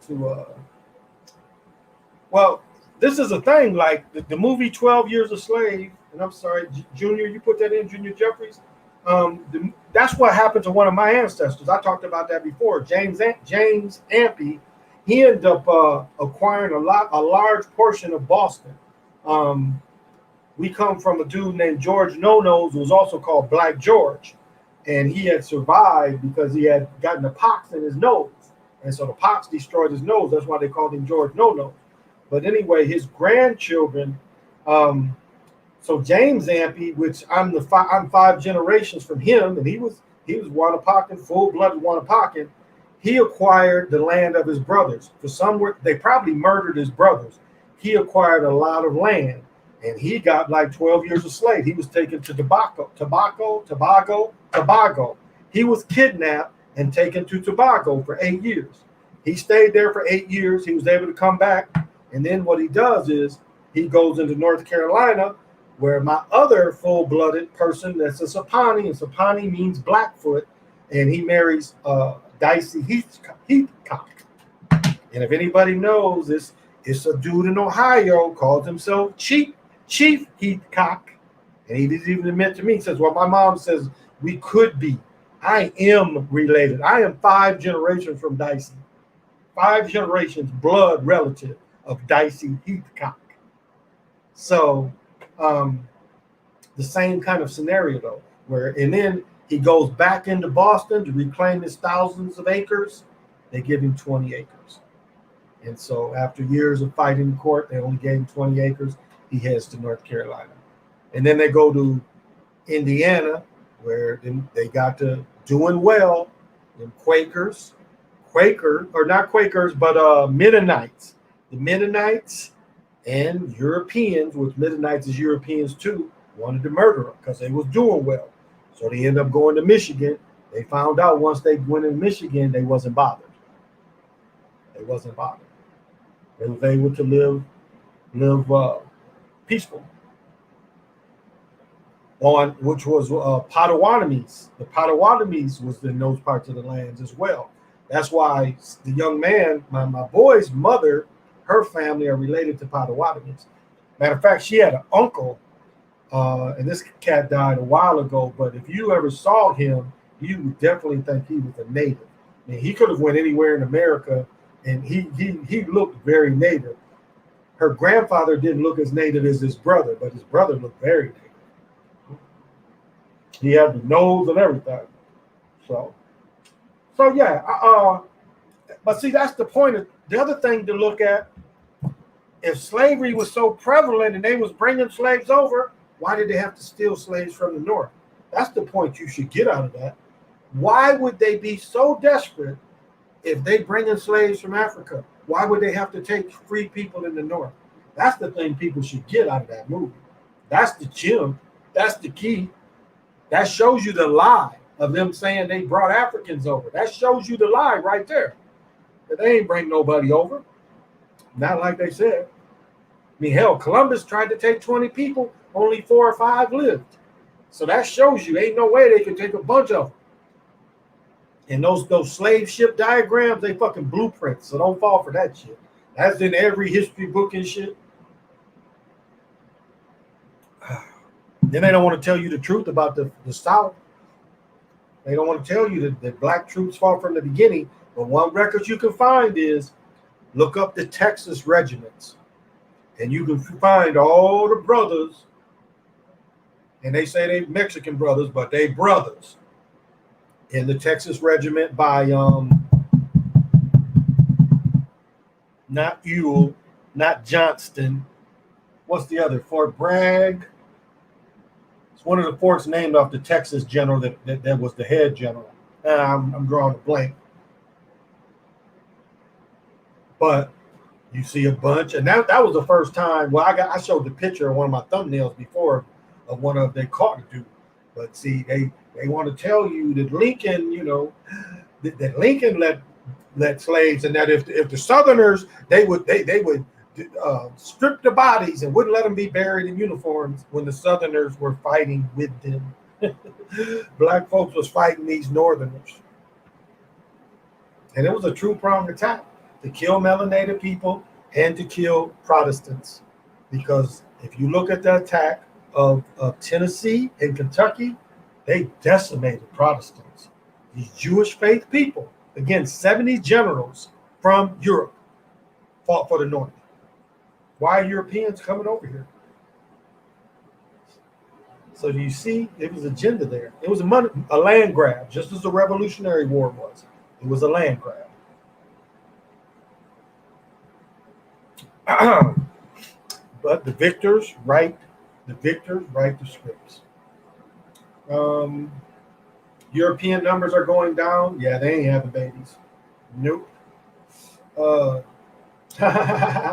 well, this is a thing like the movie 12 Years a Slave, and I'm sorry, Junior, you put that in, Junior Jeffries. That's what happened to one of my ancestors. I talked about that before. James Ampey, he ended up acquiring a large portion of Boston. We come from a dude named George No-Nose, who was also called Black George, and he had survived because he had gotten a pox in his nose, and so the pox destroyed his nose. That's why they called him George No-Nose. But anyway, his grandchildren. So James Ampey, which I'm 5 generations from him, and he was Wanapauken, full-blooded Wanapauken. He acquired the land of his brothers. For somewhere they probably murdered his brothers. He acquired a lot of land, and he got like 12 years a slave. He was taken to Tobago. He was kidnapped and taken to Tobago for 8 years. He stayed there for 8 years. He was able to come back, and then what he does is he goes into North Carolina, where my other full-blooded person, that's a Sapani, and Sapani means Blackfoot, and he marries Dicey Heathcock. And if anybody knows, it's a dude in Ohio, calls himself Chief Heathcock, and he didn't even admit to me. He says, well, my mom says we could be. I am related. I am 5 generations from Dicey. 5 generations blood relative of Dicey Heathcock. So the same kind of scenario though, and then he goes back into Boston to reclaim his thousands of acres. They give him 20 acres. And so after years of fighting in court, they only gave him 20 acres. He heads to North Carolina. And then they go to Indiana, where they got to doing well. Them Mennonites. The Mennonites and Europeans, which Mennonites is Europeans too, wanted to murder them because they was doing well. So they ended up going to Michigan. They found out once they went in Michigan, they wasn't bothered. They wasn't bothered. They was able to live peaceful. Which was Potawatomis. The Potawatomis was in those parts of the lands as well. That's why the young man, my boy's mother, her family are related to Potawatomis. Matter of fact, she had an uncle, and this cat died a while ago, but if you ever saw him, you would definitely think he was a native. I mean, he could have went anywhere in America, and he looked very native. Her grandfather didn't look as native as his brother, but his brother looked very native. He had the nose and everything. So yeah. But see, that's the point. The other thing to look at, if slavery was so prevalent and they was bringing slaves over, Why did they have to steal slaves from the North? That's the point you should get out of that. Why would they be so desperate if they bring in slaves from Africa? Why would they have to take free people in the North? That's the thing people should get out of that movie. That's the gem. That's the key. That shows you the lie of them saying they brought Africans over. That shows you the lie right there. That they ain't bring nobody over. Not like they said. I mean, hell, Columbus tried to take 20 people, only 4 or 5 lived. So that shows you ain't no way they could take a bunch of them. And those slave ship diagrams, they fucking blueprints. So don't fall for that shit. That's in every history book and shit. Then they don't want to tell you the truth about the South. They don't want to tell you that black troops fought from the beginning. But one record you can find is look up the Texas regiments. And you can find all the brothers. And they say they Mexican brothers, but they brothers. In the Texas regiment by not Ewell, not Johnston. What's the other? Fort Bragg. It's one of the forts named after the Texas general that was the head general. I'm drawing a blank. But you see a bunch, and that was the first time. Well, I showed the picture of one of my thumbnails before of one of they caught the dude. But see, they want to tell you that Lincoln, that Lincoln let slaves, and that if the Southerners they would strip the bodies and wouldn't let them be buried in uniforms when the Southerners were fighting with them. Black folks was fighting these Northerners, and it was a true pronged attack to kill melanated people and to kill Protestants. Because if you look at the attack of Tennessee and Kentucky, they decimated Protestants. These Jewish faith people, again, 70 generals from Europe fought for the North. Why are Europeans coming over here? So do you see, it was agenda there. It was a land grab, just as the Revolutionary War was. It was a land grab. But the victors write the scripts. European numbers are going down. Yeah, they ain't having babies. Nope.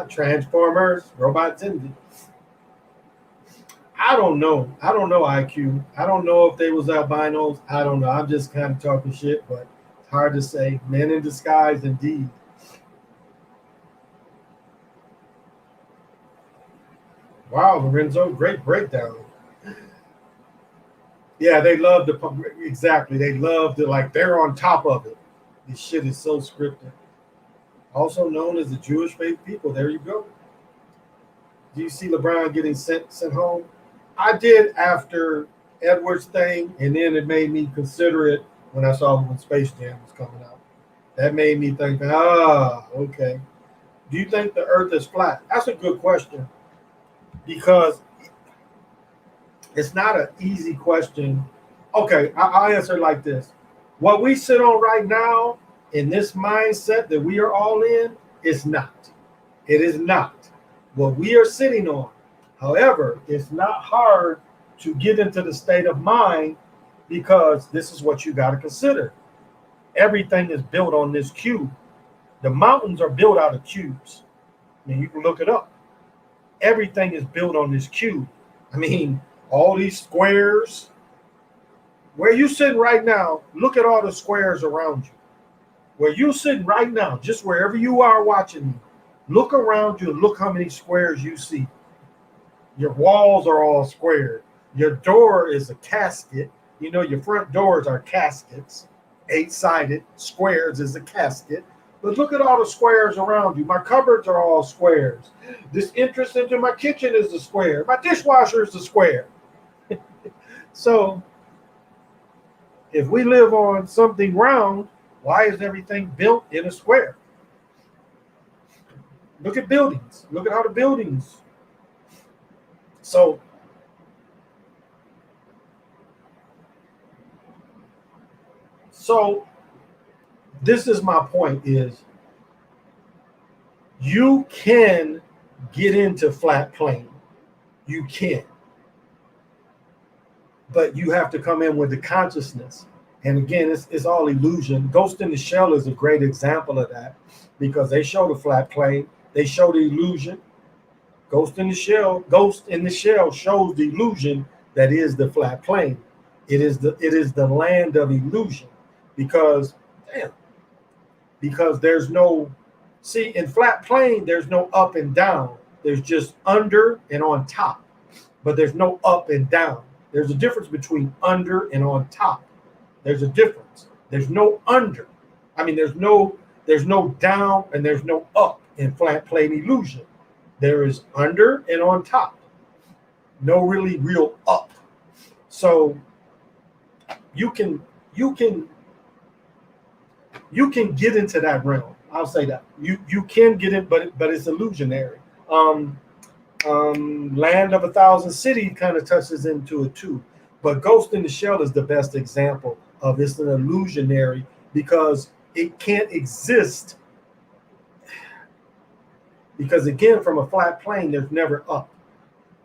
Transformers, robots ended. I don't know IQ. I don't know if they was albinos. I don't know. I'm just kind of talking shit, but it's hard to say. Men in disguise, indeed. Wow, Lorenzo, great breakdown. Yeah, they love exactly. They love they're on top of it. This shit is so scripted. Also known as the Jewish faith people. There you go. Do you see LeBron getting sent home? I did after Edwards' thing, and then it made me consider it when I saw when Space Jam was coming out. That made me think, okay. Do you think the earth is flat? That's a good question. Because it's not an easy question. Okay, I'll answer it like this. What we sit on right now in this mindset that we are all in is not. It is not what we are sitting on. However, it's not hard to get into the state of mind because this is what you got to consider. Everything is built on this cube. The mountains are built out of cubes. I mean, you can look it up. Everything is built on this cube. I mean, all these squares. Where you sitting right now, look at all the squares around you. Where you sitting right now, just wherever you are watching me, look around you and look how many squares you see. Your walls are all squared. Your door is a casket. Your front doors are caskets. 8-sided squares is a casket. But look at all the squares around you. My cupboards are all squares. This entrance into my kitchen is a square. My dishwasher is a square. So, if we live on something round, why is everything built in a square? Look at buildings. Look at how the buildings. So, this is my point is you can get into flat plane. You can. but you have to come in with the consciousness. And again, it's all illusion. Ghost in the Shell is a great example of that because they show the flat plane, they show the illusion. Ghost in the Shell shows the illusion that is the flat plane. It is the land of illusion because damn, because there's no see in flat plane there's no up and down. There's just under and on top. But there's no up and down. There's a difference between under and on top. There's a difference. There's no under. I mean, there's no down and there's no up in flat plane illusion. There is under and on top. No really real up. So you can get into that realm. I'll say that. You can get it, but it's illusionary. Land of a Thousand Cities kind of touches into it too. But Ghost in the Shell is the best example of it's an illusionary because it can't exist. Because again, from a flat plane, there's never up,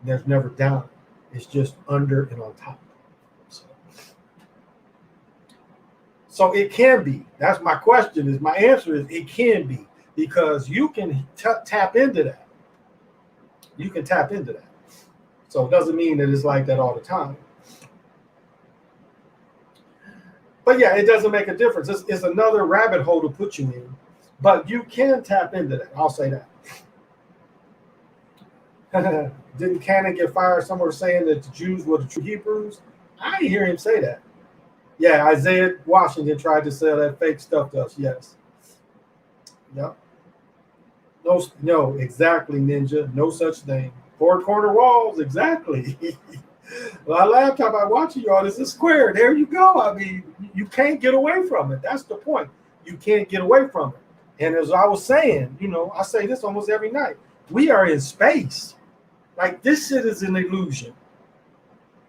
there's never down. It's just under and on top. So it can be. That's my question. Is my answer is it can be because you can tap into that. You can tap into that. So it doesn't mean that it's like that all the time. But yeah, it doesn't make a difference. It's another rabbit hole to put you in. But you can tap into that. I'll say that. Didn't Cannon get fired somewhere saying that the Jews were the true Hebrews? I didn't hear him say that. Yeah, Isaiah Washington tried to sell that fake stuff to us. Yes. Yep. No, exactly, Ninja. No such thing. Four corner walls, exactly. My laptop, I'm watching y'all. This is square. There you go. I mean, you can't get away from it. That's the point. You can't get away from it. And as I was saying, I say this almost every night. We are in space. Like this shit is an illusion.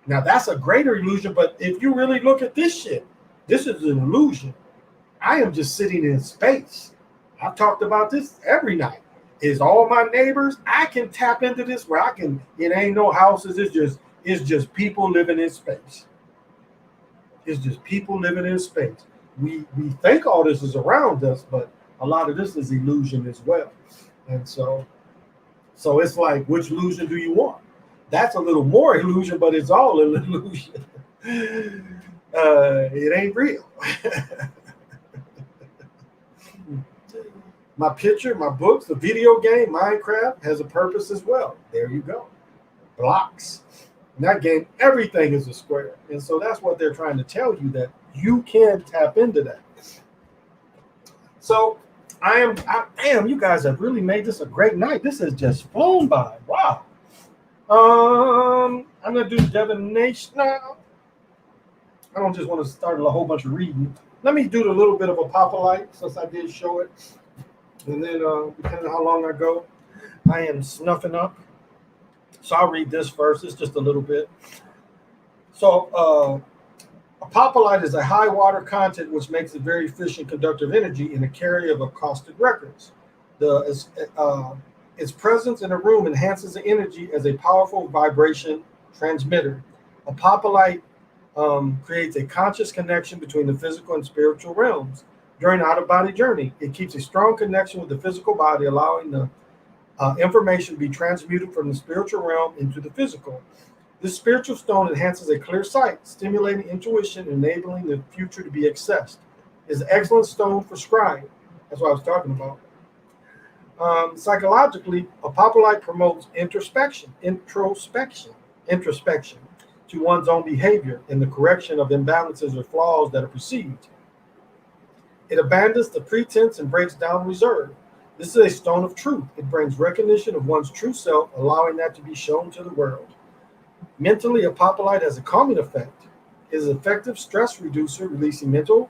Now that's a greater illusion, but if you really look at this shit, this is an illusion. I am just sitting in space. I've talked about this every night. Is all my neighbors, I can tap into this where it ain't no houses, it's just people living in space. It's just people living in space. We think all this is around us, but a lot of this is illusion as well. And so it's like, which illusion do you want? That's a little more illusion, but it's all an illusion. It ain't real. My picture, my books, the video game, Minecraft has a purpose as well. There you go. Blocks. In that game, everything is a square. And so that's what they're trying to tell you, that you can tap into that. So damn, you guys have really made this a great night. This has just flown by. Wow. I'm going to do divination now. I don't just want to start a whole bunch of reading. Let me do a little bit of a Apophyllite since I did show it. And then, depending on how long I go, I am snuffing up. So I'll read this first. It's just a little bit. So, Apophyllite is a high water content which makes it very efficient conductor of energy in the carrier of acoustic records. Its presence in a room enhances the energy as a powerful vibration transmitter. Apophyllite creates a conscious connection between the physical and spiritual realms. During the out-of-body journey, it keeps a strong connection with the physical body, allowing the information to be transmuted from the spiritual realm into the physical. This spiritual stone enhances a clear sight, stimulating intuition, enabling the future to be accessed. It's an excellent stone for scrying. That's what I was talking about. Psychologically, Apophyllite promotes introspection to one's own behavior and the correction of imbalances or flaws that are perceived. It abandons the pretense and breaks down reserve. This is a stone of truth. It brings recognition of one's true self, allowing that to be shown to the world. Mentally, Apophyllite has a calming effect. It is an effective stress reducer, releasing mental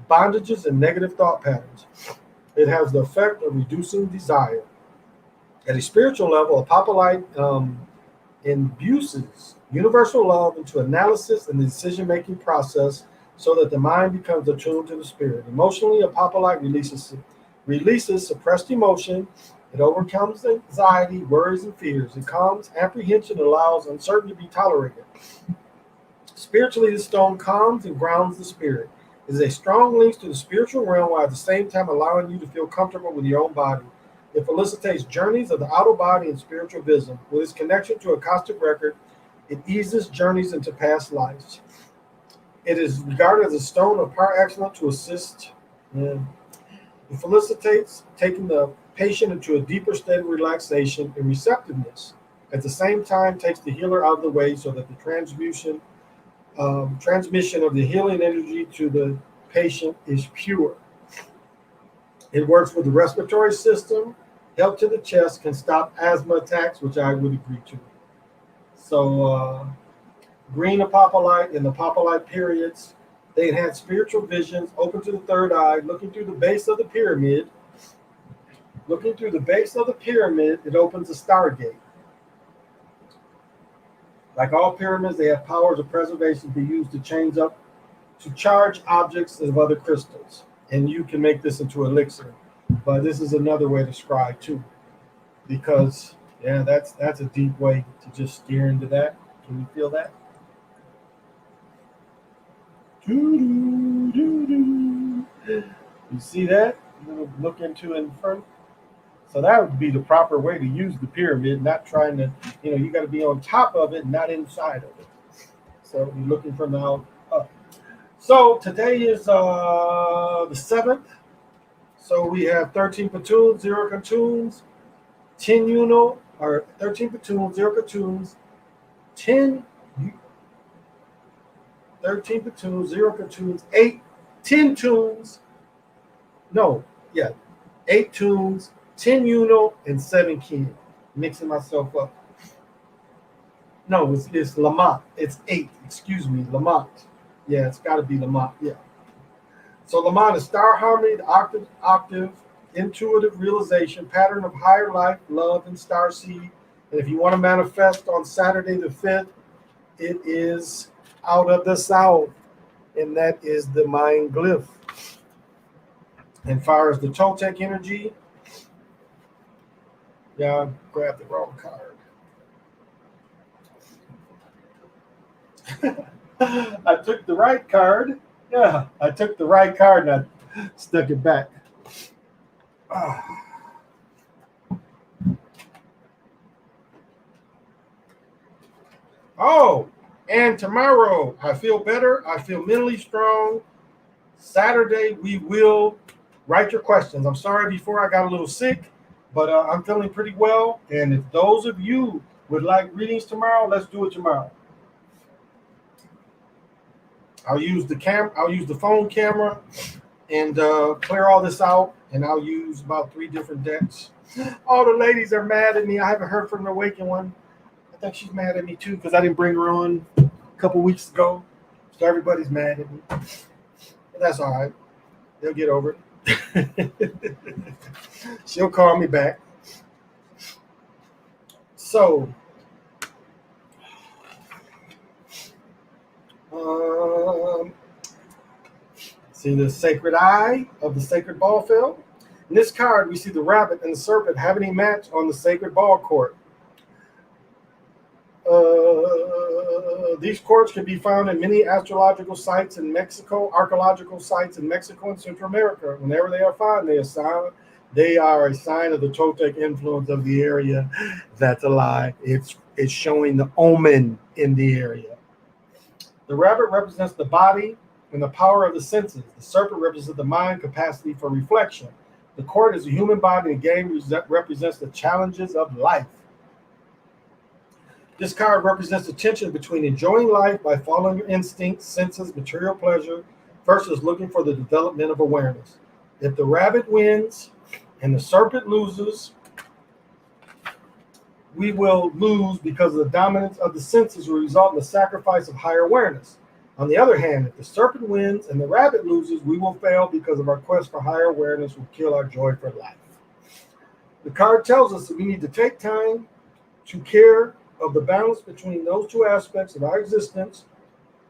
bondages and negative thought patterns. It has the effect of reducing desire. At a spiritual level, Apophyllite imbues universal love into analysis and the decision-making process so that the mind becomes attuned to the spirit. Emotionally, Apophyllite releases suppressed emotion. It overcomes anxiety, worries, and fears. It calms apprehension, allows uncertainty to be tolerated. Spiritually, the stone calms and grounds the spirit. It is a strong link to the spiritual realm while at the same time allowing you to feel comfortable with your own body. It facilitates journeys of the outer body and spiritual vision. With its connection to a Akashic record, it eases journeys into past lives. It is regarded as a stone of par excellence to assist. Yeah. It facilitates taking the patient into a deeper state of relaxation and receptiveness. At the same time, takes the healer out of the way so that the transmission of the healing energy to the patient is pure. It works with the respiratory system, help to the chest, can stop asthma attacks, which I would agree to. So, green apophyllite in the apophyllite periods, they enhance spiritual visions, open to the third eye, looking through the base of the pyramid. Looking through the base of the pyramid, it opens a stargate. Like all pyramids, they have powers of preservation to be used to charge objects of other crystals. And you can make this into elixir. But this is another way to scry too. Because that's a deep way to just steer into that. Can you feel that? You see that? Look into it in front. So that would be the proper way to use the pyramid, not trying to, you got to be on top of it, not inside of it. So you're looking from the out up. So today is the 7th. So we have 13 platoons, 0 cartoons, 10 Uno, or 13 platoons, 0 cartoons, 10 13 platoons, 0 cartoons, 10 tunes. No, yeah, 8 tunes, 10 Uno, and 7 kin. Mixing myself up. No, it's Lamont. It's 8. Excuse me, Lamont. Yeah, it's got to be Lamont. Yeah. So Lamont is star harmony, the octave, intuitive realization, pattern of higher life, love, and star seed. And if you want to manifest on Saturday the 5th, it is out of the south, and that is the mind glyph. And far as the Toltec energy, yeah, I grabbed the wrong card. I took the right card. Yeah, I took the right card and I stuck it back. Oh, and tomorrow I feel better. I feel mentally strong. Saturday we will write your questions. I'm sorry before I got a little sick, but I'm feeling pretty well. And if those of you would like readings tomorrow, let's do it tomorrow. I'll use the phone camera and clear all this out, and I'll use about 3 different decks. All the ladies are mad at me. I haven't heard from the Awakened one. I think she's mad at me too because I didn't bring her on a couple weeks ago. So everybody's mad at me. But that's all right. They'll get over it. She'll call me back. So, see the sacred eye of the sacred ball field. In this card, we see the rabbit and the serpent having a match on the sacred ball court. These courts can be found in many astrological sites in Mexico, archaeological sites in Mexico and Central America. Whenever they are found, they are a sign of the Toltec influence of the area. That's a lie. It's showing the omen in the area. The rabbit represents the body and the power of the senses. The serpent represents the mind capacity for reflection. The court is a human body, and the game represents the challenges of life. This card represents the tension between enjoying life by following your instincts, senses, material pleasure, versus looking for the development of awareness. If the rabbit wins and the serpent loses, we will lose because of the dominance of the senses will result in the sacrifice of higher awareness. On the other hand, if the serpent wins and the rabbit loses, we will fail because of our quest for higher awareness will kill our joy for life. The card tells us that we need to take time to care of the balance between those 2 aspects of our existence,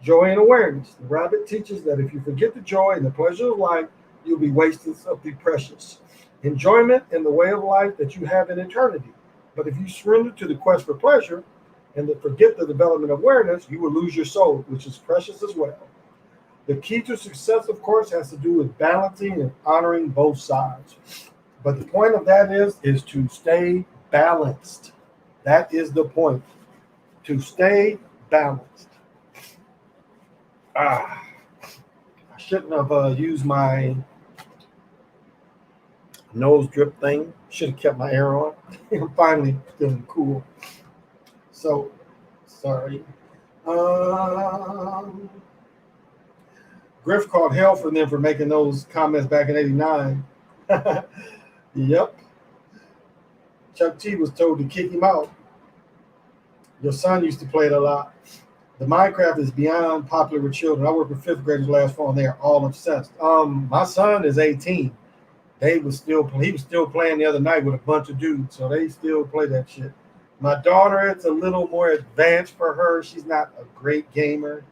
joy and awareness. The rabbit teaches that if you forget the joy and the pleasure of life, you'll be wasting something precious. Enjoyment and the way of life that you have in eternity. But if you surrender to the quest for pleasure and to forget the development of awareness, you will lose your soul, which is precious as well. The key to success, of course, has to do with balancing and honoring both sides. But the point of that is to stay balanced. That is the point. To stay balanced. I shouldn't have used my nose drip thing. Should have kept my air on. I'm finally feeling cool. So, sorry. Griff called hell for them for making those comments back in '89. Yep. Chuck T was told to kick him out. Your son used to play it a lot. The Minecraft is beyond popular with children. I worked with fifth graders last fall, and they are all obsessed. My son is 18. He was still playing the other night with a bunch of dudes, so they still play that shit. My daughter, it's a little more advanced for her. She's not a great gamer,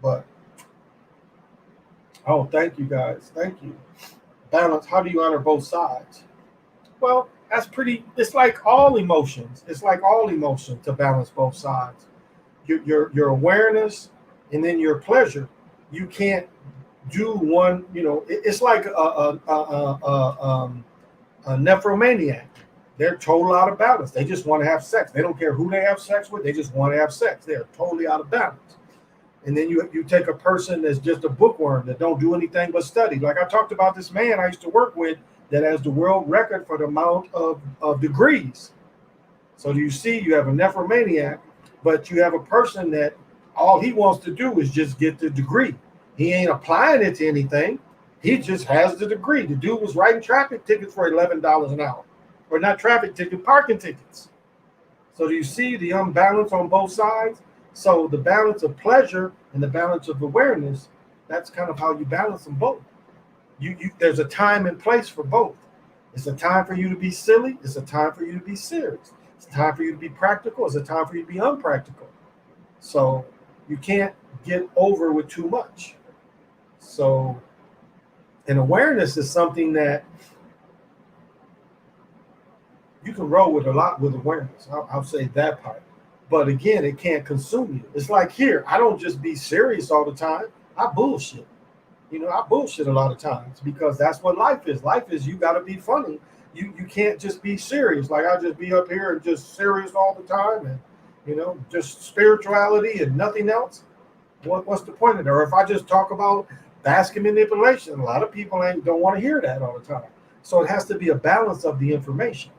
but thank you guys. Thank you. Balance. How do you honor both sides? Well, it's like all emotions. It's like all emotion to balance both sides. Your awareness and then your pleasure. You can't do one, it's like a nephromaniac. They're total out of balance. They just want to have sex. They don't care who they have sex with. They just want to have sex. They're totally out of balance. And then you take a person that's just a bookworm that don't do anything but study. Like I talked about this man I used to work with that has the world record for the amount of degrees. So you see, you have a nephromaniac, but you have a person that all he wants to do is just get the degree. He ain't applying it to anything. He just has the degree. The dude was writing traffic tickets for $11 an hour. Or not traffic tickets, parking tickets. So do you see the unbalance on both sides? So the balance of pleasure and the balance of awareness, that's kind of how you balance them both. There's a time and place for both. It's a time for you to be silly. It's a time for you to be serious. It's a time for you to be practical. It's a time for you to be unpractical. So you can't get over with too much. So, and awareness is something that you can roll with a lot with awareness. I'll say that part. But again, it can't consume you. It's like here, I don't just be serious all the time. I bullshit. I bullshit a lot of times because that's what life is. Life is you got to be funny. You can't just be serious. Like I just be up here and just serious all the time and, just spirituality and nothing else. What's the point of that? Or if I just talk about basket manipulation, a lot of people don't want to hear that all the time. So it has to be a balance of the information.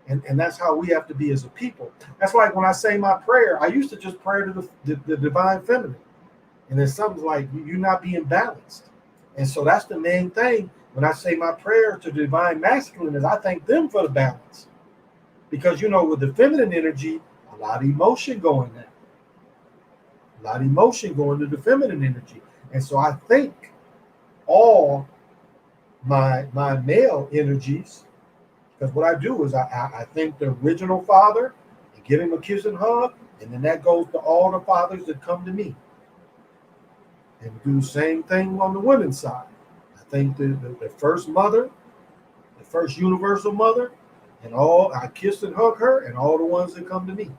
And that's how we have to be as a people. That's like when I say my prayer, I used to just pray to the divine feminine. And then something's like, you're not being balanced. And so that's the main thing. When I say my prayer to the divine masculine is I thank them for the balance. Because, with the feminine energy, a lot of emotion going there. A lot of emotion going to the feminine energy. And so I think all my male energies, because what I do is I thank the original father and give him a kiss and hug, and then that goes to all the fathers that come to me. And do the same thing on the women's side. I thank the first mother, the first universal mother, and I kiss and hug her and all the ones that come to me.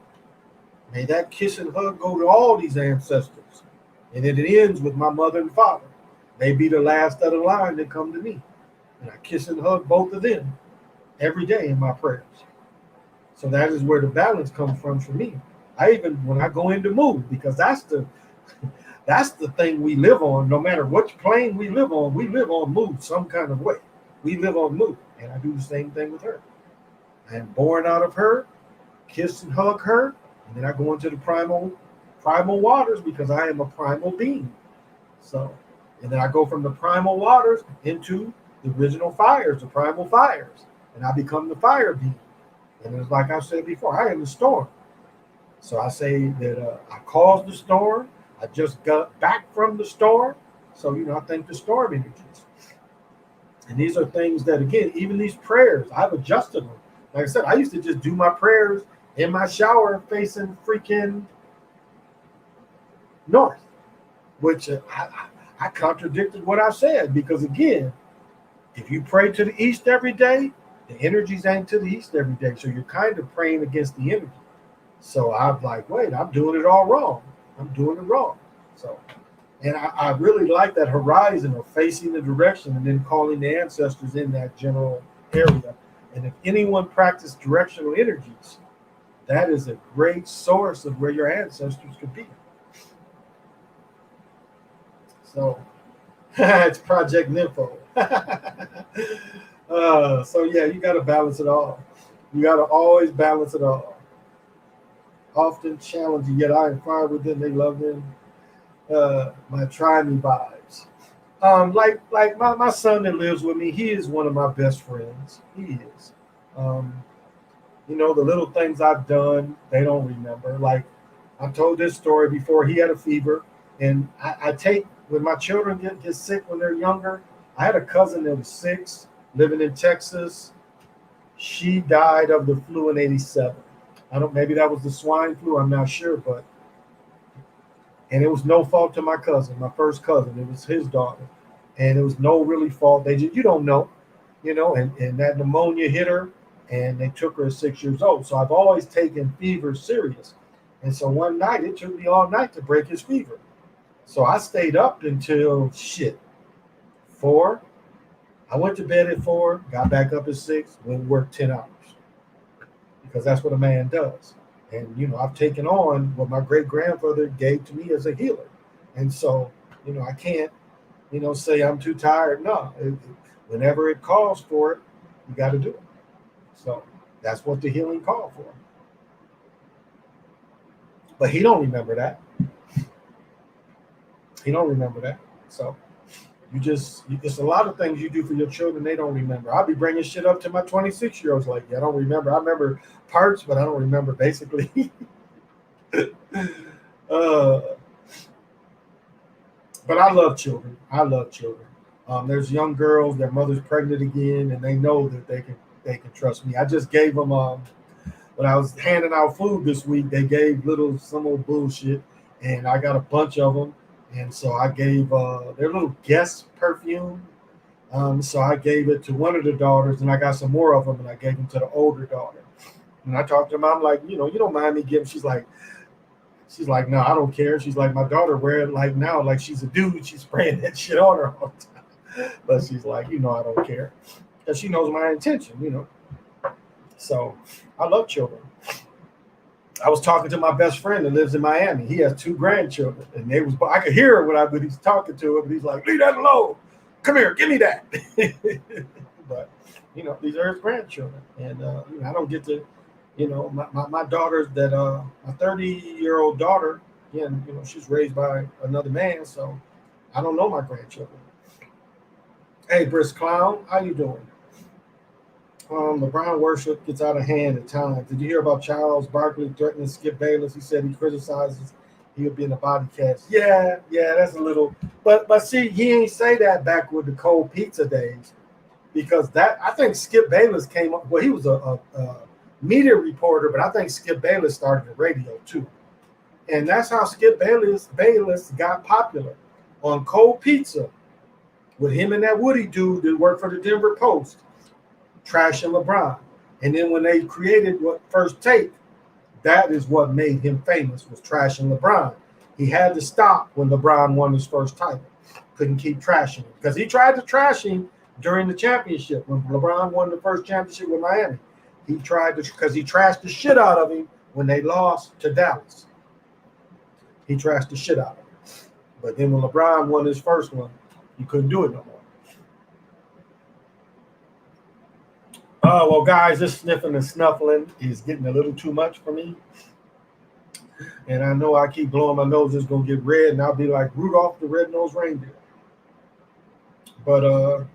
May that kiss and hug go to all these ancestors. And then it ends with my mother and father. They be the last of the line that come to me. And I kiss and hug both of them every day in my prayers. So that is where the balance comes from for me. When I go into mood, because that's the thing we live on. No matter which plane we live on mood some kind of way. We live on mood. And I do the same thing with her. I am born out of her, kiss and hug her, and then I go into the primal waters because I am a primal being. So, and then I go from the primal waters into the original fires, the primal fires, and I become the fire being. And it's like I said before, I am the storm. So I say that I caused the storm. I just got back from the storm. So, I thank the storm energies. And these are things that, again, even these prayers, I've adjusted them. Like I said, I used to just do my prayers in my shower facing freaking north, which I contradicted what I said because, again, if you pray to the east every day, the energies ain't to the east every day. So you're kind of praying against the energy. So I'm like, wait, I'm doing it all wrong. I'm doing it wrong. So, and I really like that horizon of facing the direction and then calling the ancestors in that general area. And if anyone practiced directional energies, that is a great source of where your ancestors could be. So it's Project Nympho. So yeah, you got to balance it all. You got to always balance it all. Often challenging, yet I inquire with them. They love them. My try me vibes. Like my son that lives with me, he is one of my best friends. He is. Um, the little things I've done, they don't remember. Like I told this story before. He had a fever, and I take when my children get sick when they're younger. I had a cousin that was 6, living in Texas. She died of the flu in '87. I don't. Maybe that was the swine flu. I'm not sure, but and it was no fault to my cousin, my first cousin. It was his daughter, and it was no really fault. They just you don't know, and that pneumonia hit her, and they took her at 6 years old. So I've always taken fever serious, and so one night it took me all night to break his fever. So I stayed up until 4. I went to bed at 4, got back up at 6, went to work 10 hours because that's what a man does. And I've taken on what my great grandfather gave to me as a healer, and so I can't say I'm too tired. No, whenever it calls for it, you got to do it. So that's what the healing called for. But he don't remember that. He don't remember that. So it's a lot of things you do for your children they don't remember. I'll be bringing shit up to my 26-year-olds like, yeah, I don't remember. I remember parts, but I don't remember basically. uh, but I love children. I love children. There's young girls, their mother's pregnant again, and they know that they can trust me. I just gave them when I was handing out food this week. They gave some old bullshit, and I got a bunch of them, and so I gave their little guest perfume. So I gave it to one of the daughters, and I got some more of them, and I gave them to the older daughter. And I talked to her, I'm like, you don't mind me giving? She's like, no, I don't care. She's like, my daughter wear it like now, like she's a dude. She's spraying that shit on her all the time. But she's like, I don't care. Because she knows my intention. So I love children. I was talking to my best friend that lives in Miami. He has 2 grandchildren. And I could hear it when he's talking to him, but he's like, leave that alone. Come here, give me that. But, these are his grandchildren. And, I don't get to, my daughter's my 30-year-old daughter, again, she's raised by another man, so I don't know my grandchildren. Hey, Brisk Clown, how you doing? LeBron worship gets out of hand at times. Did you hear about Charles Barkley threatening Skip Bayless? He said he criticizes he would be in the body cast. Yeah, that's a little. But see, he ain't say that back with the cold pizza days, because I think Skip Bayless came up. Well, he was a media reporter, but I think Skip Bayless started the radio too, and that's how Skip Bayless got popular on cold pizza with him and that Woody dude that worked for the Denver Post, trashing LeBron. And then when they created what First Take, that is what made him famous, was trashing LeBron. He had to stop when LeBron won his first title. Couldn't keep trashing him because he tried to trash him during the championship when LeBron won the first championship with Miami. He tried to, because he trashed the shit out of him when they lost to Dallas. He trashed the shit out of him. But then when LeBron won his first one, he couldn't do it no more. Oh, well, guys, this sniffing and snuffling is getting a little too much for me. And I know I keep blowing my nose, it's going to get red, and I'll be like Rudolph the Red-Nosed Reindeer. But,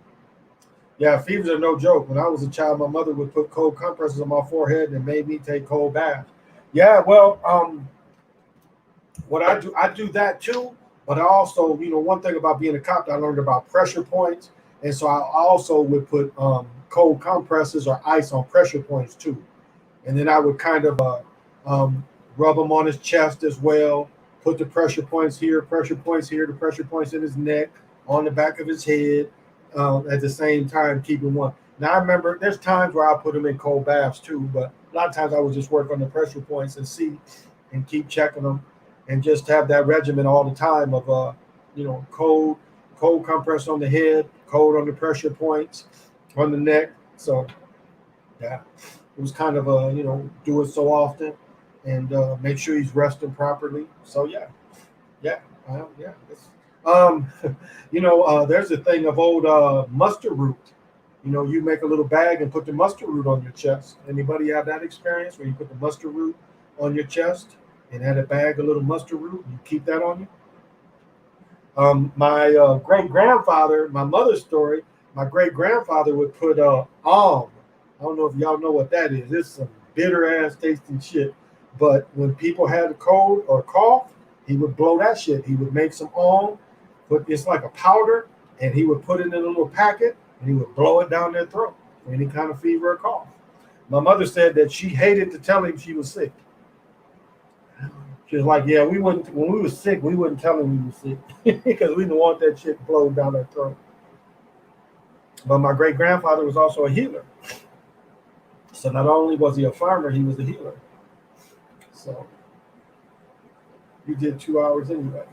yeah, fevers are no joke. When I was a child, my mother would put cold compresses on my forehead and made me take cold baths. Yeah, well, what I do that too. But I also, one thing about being a cop, I learned about pressure points. And so I also would put cold compresses or ice on pressure points too. And then I would kind of rub them on his chest as well, put the pressure points here, the pressure points in his neck, on the back of his head, at the same time, keep him warm. Now I remember there's times where I put them in cold baths too, but a lot of times I would just work on the pressure points and see and keep checking them, and just have that regimen all the time of cold compress on the head, cold on the pressure points, on the neck. So yeah, it was kind of do it so often, and make sure he's resting properly. So yeah, yeah. Um, there's a thing of old mustard root. You make a little bag and put the mustard root on your chest. Anybody have that experience where you put the mustard root on your chest and had a bag of little mustard root and you keep that on you? My great grandfather, my mother's story, my great grandfather would put alm. I don't know if y'all know what that is. It's some bitter ass tasting shit. But when people had a cold or cough, he would blow that shit. He would make some alm, but it's like a powder, and he would put it in a little packet and he would blow it down their throat for any kind of fever or cough. My mother said that she hated to tell him she was sick. She was like, "Yeah, we wouldn't when we were sick, we wouldn't tell him we were sick because we didn't want that shit blowed down our throat." But my great grandfather was also a healer, so not only was he a farmer, he was a healer. So you did 2 hours anyway.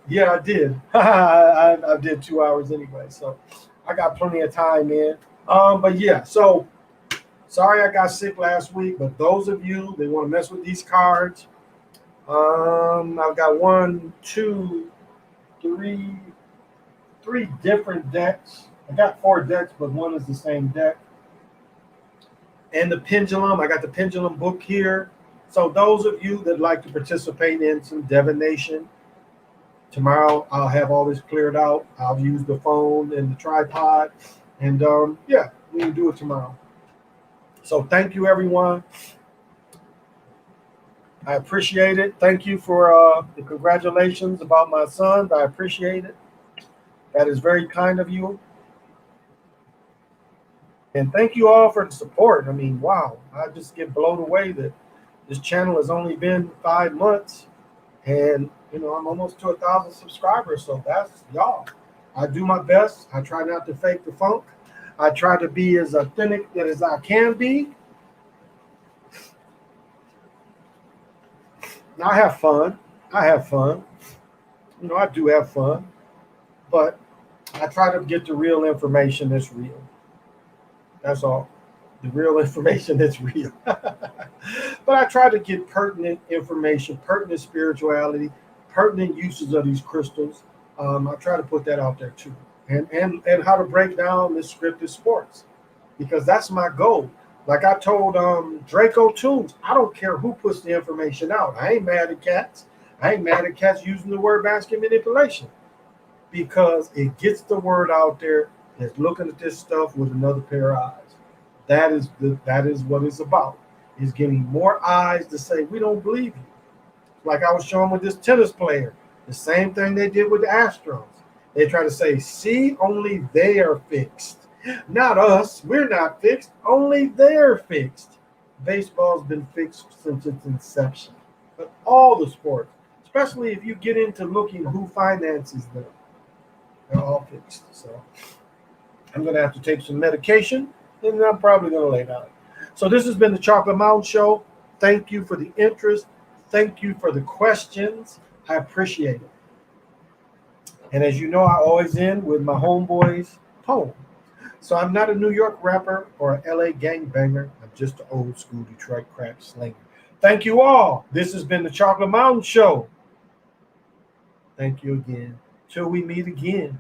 Yeah, I did. I did 2 hours anyway, so I got plenty of time in. But yeah, so sorry I got sick last week, but those of you that want to mess with these cards, I've got three different decks. I got 4 decks, but one is the same deck. And the pendulum, I got the pendulum book here. So those of you that like to participate in some divination, tomorrow I'll have all this cleared out. I'll use the phone and the tripod, and yeah, we can do it tomorrow. So thank you, everyone. I appreciate it. Thank you for the congratulations about my sons. I appreciate it. That is very kind of you. And thank you all for the support. I mean, wow, I just get blown away that this channel has only been 5 months, and I'm almost to 1,000 subscribers. So that's y'all. I do my best. I try not to fake the funk. I try to be as authentic as I can be. I have fun. I do have fun, but I try to get the real information that's real. That's all. The real information that's real. But I try to get pertinent information, pertinent spirituality, pertinent uses of these crystals. I try to put that out there too. And how to break down this scripted sports, because that's my goal. Like I told Draco Tunes, I don't care who puts the information out. I ain't mad at cats. I ain't mad at cats using the word basket manipulation, because it gets the word out there that's looking at this stuff with another pair of eyes. That is what it's about. Is getting more eyes to say we don't believe you. Like I was showing with this tennis player, the same thing they did with the Astros. They try to say, see, only they are fixed. Not us. We're not fixed. Only they're fixed. Baseball's been fixed since its inception. But all the sports, especially if you get into looking who finances them, they're all fixed. So I'm going to have to take some medication, and I'm probably going to lay down. So this has been the Chocolate Mountain Show. Thank you for the interest. Thank you for the questions. I appreciate it. And as you know, I always end with my homeboy's poem. So I'm not a New York rapper or an LA gangbanger. I'm just an old school Detroit crap slinger. Thank you all. This has been the Chocolate Mountain Show. Thank you again. Till we meet again.